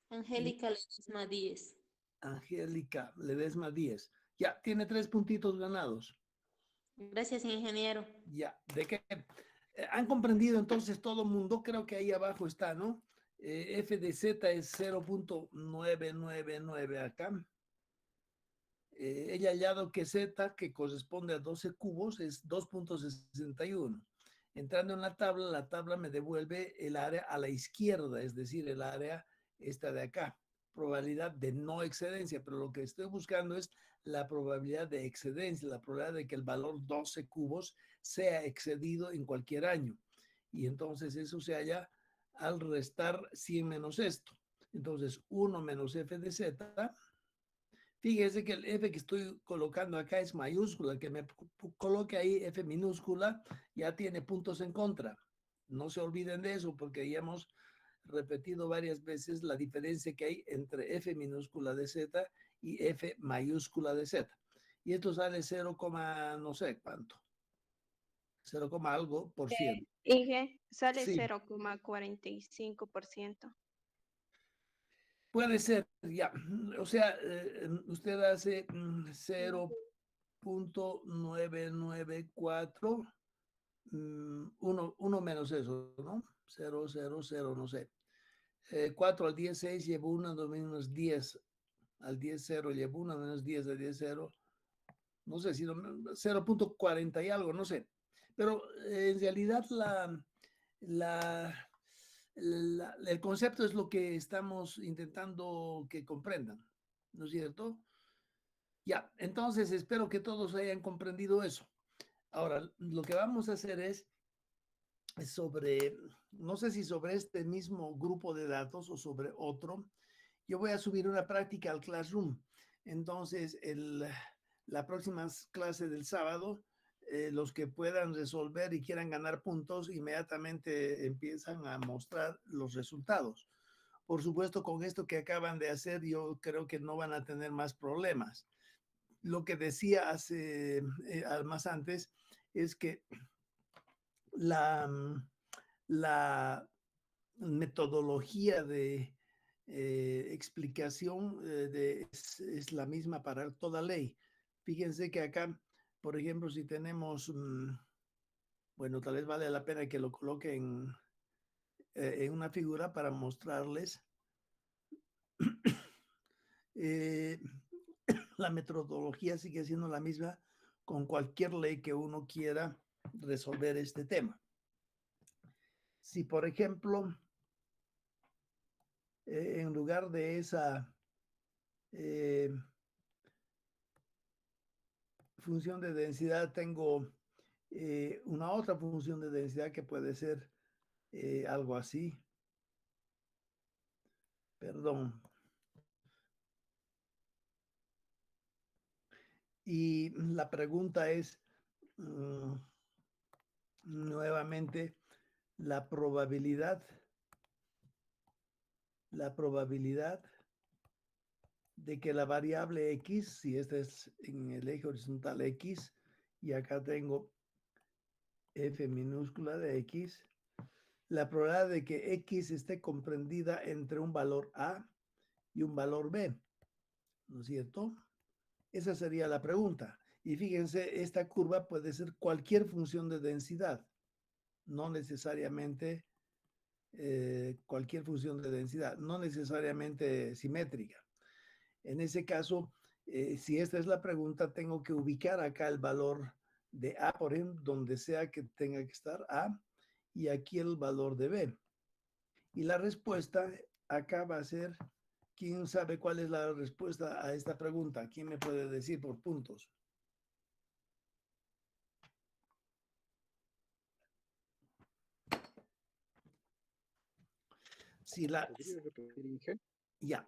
Angélica Ledesma 10.
Angélica Ledesma 10. Ya, tiene 3 puntitos ganados.
Gracias, ingeniero.
Ya, ¿de qué? Han comprendido entonces todo el mundo, creo que ahí abajo está, ¿no? F de Z es 0,999 acá. Ella ha hallado que Z, que corresponde a 12 cubos, es 2,61. Entrando en la tabla me devuelve el área a la izquierda, es decir, el área esta de acá. Probabilidad de no excedencia, pero lo que estoy buscando es la probabilidad de excedencia, la probabilidad de que el valor 12 cubos sea excedido en cualquier año. Y entonces eso se halla al restar 100 menos esto. Entonces 1 menos f de z. Fíjese que el F que estoy colocando acá es mayúscula, que me coloque ahí F minúscula, ya tiene puntos en contra. No se olviden de eso, porque ya hemos repetido varias veces la diferencia que hay entre F minúscula de Z y F mayúscula de Z. Y esto sale 0, no sé cuánto. 0, algo por ciento.
Inge, sale
Sí.
0,45%.
Puede ser, ya. O sea, usted hace 0,994, uno menos eso, ¿no? 0, 0, 0, no sé. 4 al 10, 6, llevo 1, 2 menos 10. Al 10, 0, llevo 1 menos 10, al 10, 0. No sé si 0,40 y algo, no sé. Pero en realidad el concepto es lo que estamos intentando que comprendan, ¿no es cierto? Ya, entonces espero que todos hayan comprendido eso. Ahora, lo que vamos a hacer es sobre, no sé si sobre este mismo grupo de datos o sobre otro, yo voy a subir una práctica al Classroom. Entonces, la próxima clase del sábado, los que puedan resolver y quieran ganar puntos, inmediatamente empiezan a mostrar los resultados. Por supuesto, con esto que acaban de hacer, yo creo que no van a tener más problemas. Lo que decía más antes es que la metodología de explicación es la misma para toda ley. Fíjense que acá, por ejemplo, si tenemos, bueno, tal vez vale la pena que lo coloquen en una figura para mostrarles la metodología sigue siendo la misma con cualquier ley que uno quiera resolver este tema. Si, por ejemplo, en lugar de esa función de densidad tengo una otra función de densidad que puede ser algo así. Perdón. Y la pregunta es, nuevamente, la probabilidad la probabilidad de que la variable x, si esta es en el eje horizontal x, y acá tengo f minúscula de x, la probabilidad de que x esté comprendida entre un valor a y un valor b, ¿no es cierto? Esa sería la pregunta. Y fíjense, esta curva puede ser cualquier función de densidad, no necesariamente cualquier función de densidad, no necesariamente simétrica. En ese caso, si esta es la pregunta, tengo que ubicar acá el valor de A, por ejemplo, donde sea que tenga que estar A, y aquí el valor de B. Y la respuesta acá va a ser, ¿quién sabe cuál es la respuesta a esta pregunta? ¿Quién me puede decir por puntos? Si la,
¿Podría repetir, Inge?
ya.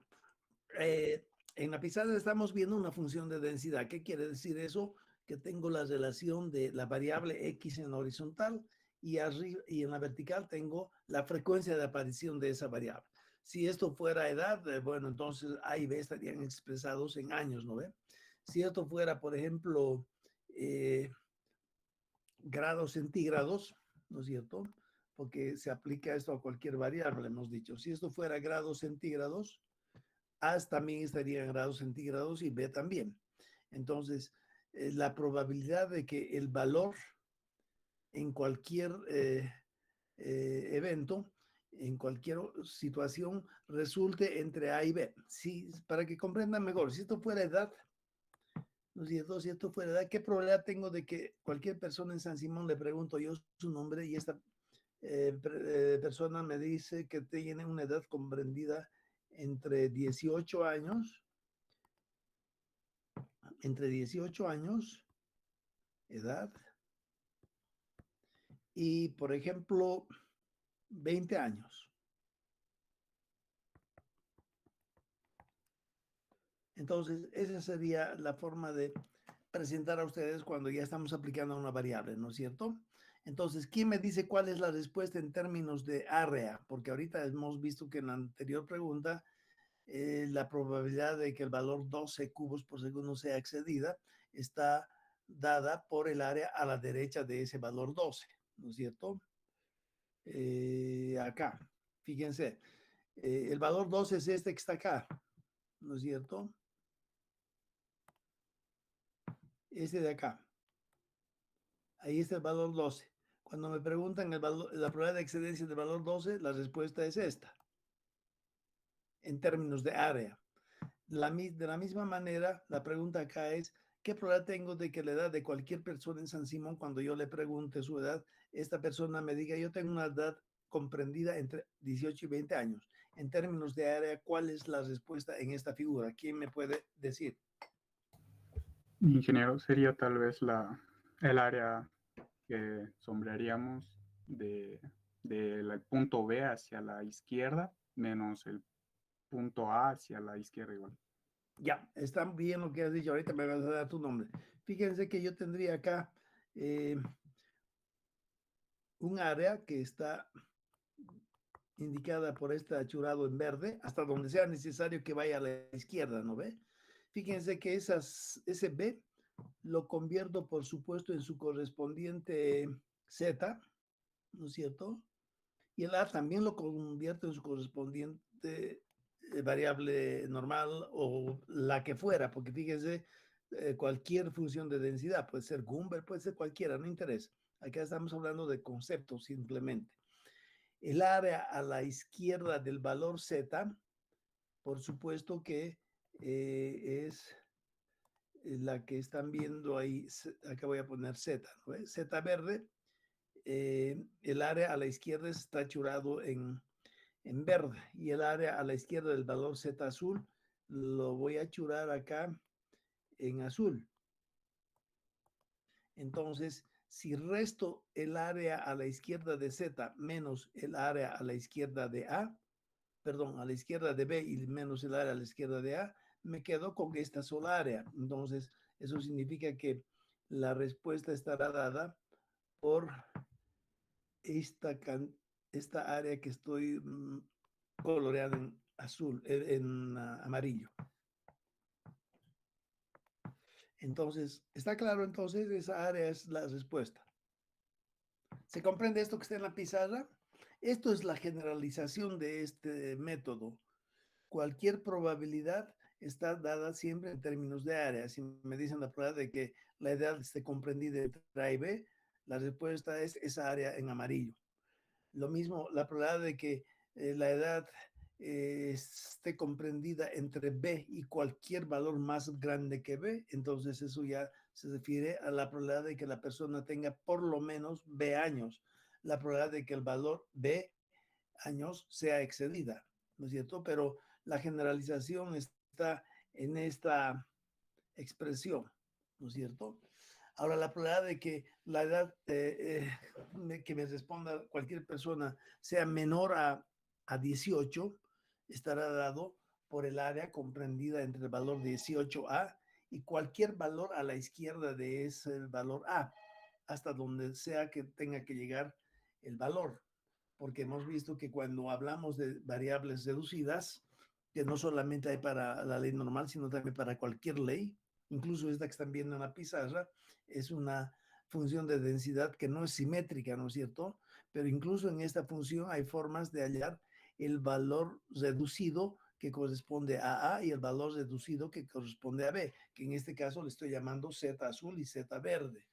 En la pizarra estamos viendo una función de densidad. ¿Qué quiere decir eso? Que tengo la relación de la variable x en la horizontal y, arriba, y en la vertical tengo la frecuencia de aparición de esa variable. Si esto fuera edad, bueno, entonces A y B estarían expresados en años, ¿no ve? Si esto fuera, por ejemplo, grados centígrados, ¿no es cierto? Porque se aplica esto a cualquier variable, hemos dicho. Si esto fuera grados centígrados, A también estaría en grados centígrados y B también. Entonces, la probabilidad de que el valor en cualquier evento, en cualquier situación, resulte entre A y B. Si, para que comprendan mejor, si esto fuera edad, ¿no es cierto? Si esto fuera edad, ¿qué probabilidad tengo de que cualquier persona en San Simón le pregunto yo su nombre y esta persona me dice que tiene una edad comprendida entre 18 años, edad, y, por ejemplo, 20 años. Entonces, esa sería la forma de presentar a ustedes cuando ya estamos aplicando una variable, ¿no es cierto? Entonces, ¿quién me dice cuál es la respuesta en términos de área? Porque ahorita hemos visto que en la anterior pregunta la probabilidad de que el valor 12 cubos por segundo sea excedida está dada por el área a la derecha de ese valor 12, ¿no es cierto? Acá, fíjense, el valor 12 es este que está acá, ¿no es cierto? Este de acá. Ahí está el valor 12. Cuando me preguntan el valor, la probabilidad de excedencia del valor 12, la respuesta es esta, en términos de área. De la misma manera, la pregunta acá es, ¿qué probabilidad tengo de que la edad de cualquier persona en San Simón, cuando yo le pregunte su edad, esta persona me diga, yo tengo una edad comprendida entre 18 y 20 años? En términos de área, ¿cuál es la respuesta en esta figura? ¿Quién me puede decir?
Ingeniero, sería tal vez el área que sombrearíamos del punto B hacia la izquierda menos el punto A hacia la izquierda igual.
Ya, está bien lo que has dicho. Ahorita me vas a dar tu nombre. Fíjense que yo tendría acá un área que está indicada por este achurado en verde, hasta donde sea necesario que vaya a la izquierda, ¿no ve? Fíjense que ese B lo convierto, por supuesto, en su correspondiente Z, ¿no es cierto? Y el A también lo convierto en su correspondiente variable normal o la que fuera, porque fíjense, cualquier función de densidad, puede ser Gumbel, puede ser cualquiera, no interesa. Acá estamos hablando de conceptos simplemente. El área a la izquierda del valor Z, por supuesto que es la que están viendo ahí. Acá voy a poner Z, ¿no? Z verde. El área a la izquierda está achurado en verde y el área a la izquierda del valor Z azul lo voy a achurar acá en azul. Entonces, si resto el área a la izquierda de Z menos el área a la izquierda de A, perdón, a la izquierda de B y menos el área a la izquierda de A, me quedo con esta sola área. Entonces, eso significa que la respuesta estará dada por esta área que estoy coloreando en azul, amarillo. Entonces, ¿está claro? Entonces, esa área es la respuesta. ¿Se comprende esto que está en la pizarra? Esto es la generalización de este método. Cualquier probabilidad está dada siempre en términos de área. Si me dicen la probabilidad de que la edad esté comprendida entre A y B, la respuesta es esa área en amarillo. Lo mismo, la probabilidad de que la edad esté comprendida entre B y cualquier valor más grande que B, entonces eso ya se refiere a la probabilidad de que la persona tenga por lo menos B años, la probabilidad de que el valor B años sea excedida, ¿no es cierto? Pero la generalización está en esta expresión, ¿no es cierto? Ahora, la probabilidad de que la edad que me responda cualquier persona sea menor a 18 estará dado por el área comprendida entre el valor 18A y cualquier valor a la izquierda de ese valor A, hasta donde sea que tenga que llegar el valor. Porque hemos visto que cuando hablamos de variables reducidas, que no solamente hay para la ley normal, sino también para cualquier ley, incluso esta que están viendo en la pizarra, es una función de densidad que no es simétrica, ¿no es cierto? Pero incluso en esta función hay formas de hallar el valor reducido que corresponde a A y el valor reducido que corresponde a B, que en este caso le estoy llamando Z azul y Z verde.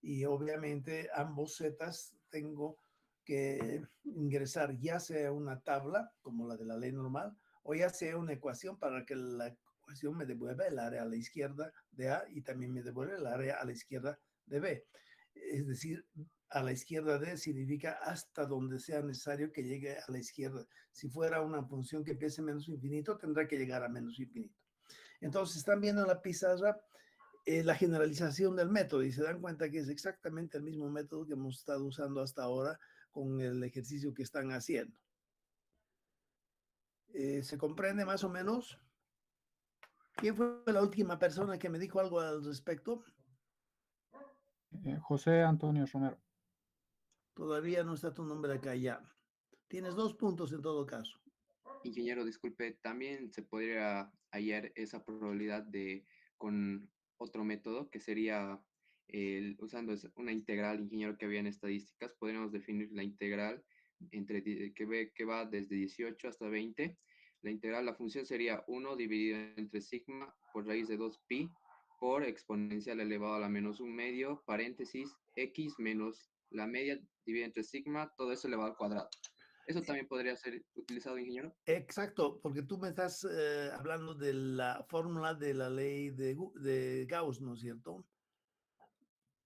Y obviamente ambos Zetas tengo que ingresar ya sea una tabla como la de la ley normal o ya sea una ecuación para que la ecuación me devuelva el área a la izquierda de A y también me devuelve el área a la izquierda de B. Es decir, a la izquierda de significa hasta donde sea necesario que llegue a la izquierda. Si fuera una función que pese menos infinito, tendrá que llegar a menos infinito. Entonces, están viendo en la pizarra la generalización del método y se dan cuenta que es exactamente el mismo método que hemos estado usando hasta ahora con el ejercicio que están haciendo. ¿Se comprende más o menos? ¿Quién fue la última persona que me dijo algo al respecto?
José Antonio Romero.
Todavía no está tu nombre acá ya. Tienes 2 puntos en todo caso.
Ingeniero, disculpe, también se podría hallar esa probabilidad con otro método que sería usando una integral, ingeniero, que había en estadísticas, podríamos definir la integral que va desde 18 hasta 20. La integral, la función sería 1 dividido entre sigma por raíz de 2pi por exponencial elevado a la menos 1 medio, paréntesis, x menos la media dividida entre sigma, todo eso elevado al cuadrado. ¿Eso también podría ser utilizado, ingeniero?
Exacto, porque tú me estás hablando de la fórmula de la ley de Gauss, ¿no es cierto?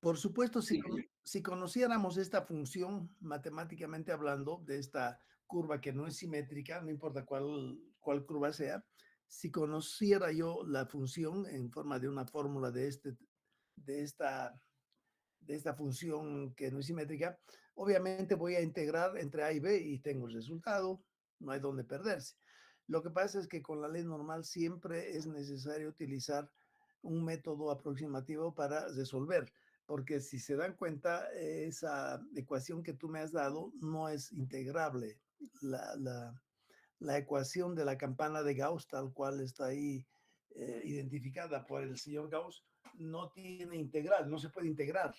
Por supuesto,
Sí,
si conociéramos esta función matemáticamente hablando de esta curva que no es simétrica, no importa cuál curva sea, si conociera yo la función en forma de una fórmula de esta función que no es simétrica, obviamente voy a integrar entre A y B y tengo el resultado, no hay donde perderse. Lo que pasa es que con la ley normal siempre es necesario utilizar un método aproximativo para resolver, porque si se dan cuenta, esa ecuación que tú me has dado no es integrable. La ecuación de la campana de Gauss, tal cual está ahí identificada por el señor Gauss, no tiene integral, no se puede integrar,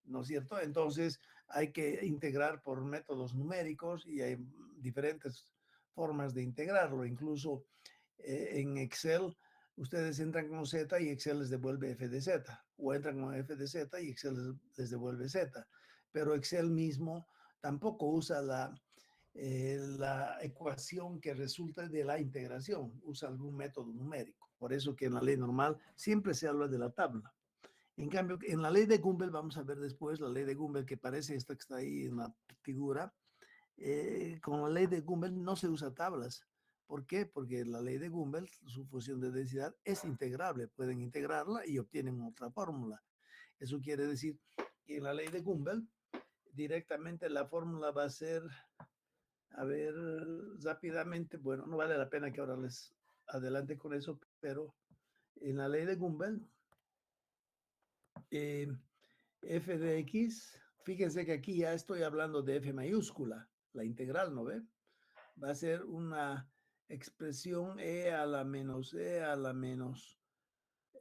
¿no es cierto? Entonces hay que integrar por métodos numéricos y hay diferentes formas de integrarlo. Incluso en Excel, ustedes entran con Z y Excel les devuelve f de Z, o entran con f de Z y Excel les devuelve Z. Pero Excel mismo tampoco usa la ecuación que resulta de la integración, usa algún método numérico. Por eso que en la ley normal siempre se habla de la tabla. En cambio, en la ley de Gumbel, vamos a ver después la ley de Gumbel, que parece esta que está ahí en la figura, con la ley de Gumbel no se usa tablas. ¿Por qué? Porque la ley de Gumbel, su función de densidad es integrable. Pueden integrarla y obtienen otra fórmula. Eso quiere decir que en la ley de Gumbel, directamente la fórmula va a ser, a ver, rápidamente, bueno, no vale la pena que ahora les adelante con eso, pero en la ley de Gumbel, f de x, fíjense que aquí ya estoy hablando de f mayúscula, la integral, ¿no ve? Va a ser una expresión e a la menos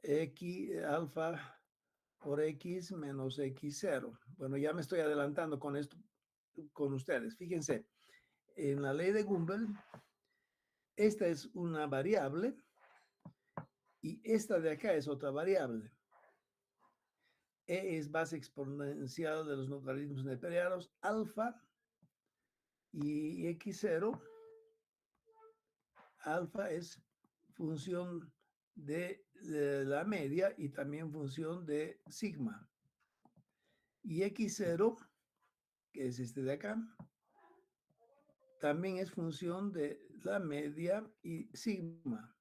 x alfa por x menos x0. Bueno, ya me estoy adelantando con esto con ustedes. Fíjense, en la ley de Gumbel, esta es una variable y esta de acá es otra variable. E es base exponencial de los logaritmos neperianos, alfa y x0. Alfa es función de la media y también función de sigma. Y x0, que es este de acá, también es función de la media y sigma.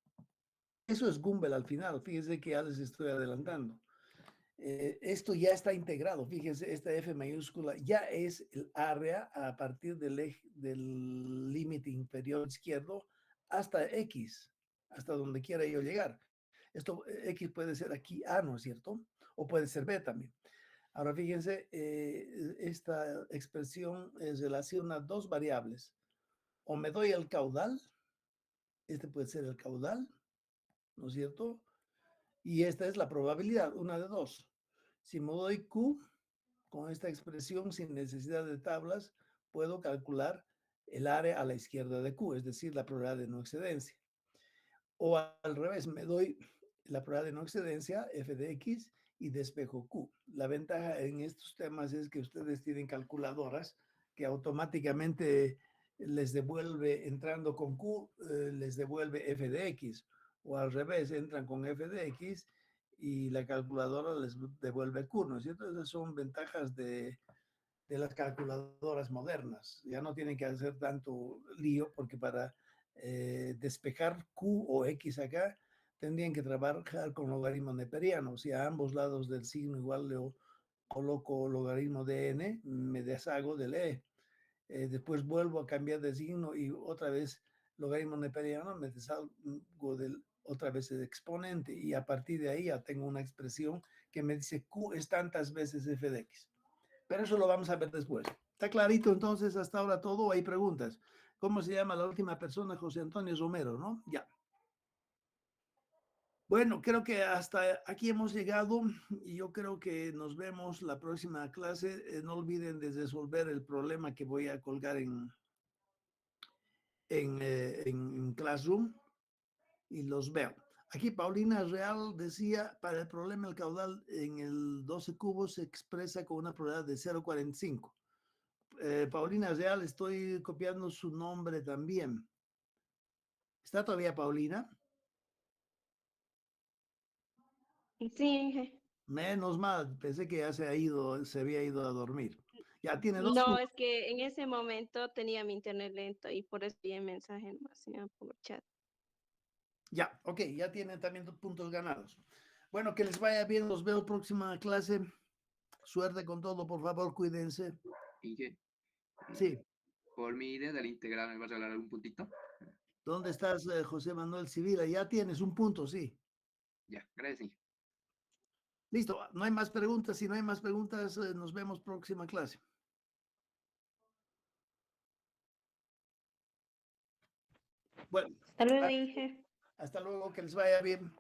Eso es Gumbel al final. Fíjense que ya les estoy adelantando. Esto ya está integrado. Fíjense, esta F mayúscula ya es el área a partir del límite inferior izquierdo hasta X, hasta donde quiera yo llegar. Esto X puede ser aquí A, ¿no es cierto? O puede ser B también. Ahora fíjense, esta expresión relaciona dos variables. O me doy el caudal, este puede ser el caudal, ¿no es cierto? Y esta es la probabilidad, una de dos. Si me doy Q, con esta expresión sin necesidad de tablas, puedo calcular el área a la izquierda de Q, es decir, la probabilidad de no excedencia. O al revés, me doy la probabilidad de no excedencia, f de x, y despejo Q. La ventaja en estos temas es que ustedes tienen calculadoras que automáticamente les devuelve, entrando con Q, les devuelve f de x. O al revés, entran con f de x y la calculadora les devuelve Q, ¿no es cierto? Esas son ventajas de las calculadoras modernas. Ya no tienen que hacer tanto lío porque para despejar Q o X acá, tendrían que trabajar con logaritmo neperiano. Si a ambos lados del signo igual le coloco logaritmo de n, me deshago del e. Después vuelvo a cambiar de signo y otra vez logaritmo neperiano, me deshago del otra vez el exponente y a partir de ahí ya tengo una expresión que me dice Q es tantas veces f de x. Pero eso lo vamos a ver después. ¿Está clarito entonces hasta ahora todo o hay preguntas? ¿Cómo se llama la última persona? José Antonio Romero, ¿no? Ya. Bueno, creo que hasta aquí hemos llegado y yo creo que nos vemos la próxima clase. No olviden de resolver el problema que voy a colgar en Classroom y los veo. Aquí Paulina Real decía, para el problema el caudal en el 12 cubos se expresa con una probabilidad de 0,45. Paulina Real, estoy copiando su nombre también. ¿Está todavía Paulina?
Sí, Inge.
Menos mal, pensé que ya se había ido a dormir. Ya tiene dos
No,
cubos.
es que en ese momento tenía mi internet lento y por eso envié mensaje nomás, por chat.
Ya, ok, ya tienen también 2 puntos ganados. Bueno, que les vaya bien, los veo próxima clase. Suerte con todo, por favor, cuídense.
Inge,
Sí,
por mi idea del integral, ¿me vas a regalar un puntito?
¿dónde estás, José Manuel Civila? Ya tienes un punto, sí.
Ya, gracias, Inge.
Listo, no hay más preguntas. Si no hay más preguntas, nos vemos próxima clase. Bueno,
Hasta luego, Inge.
hasta luego, que les vaya bien.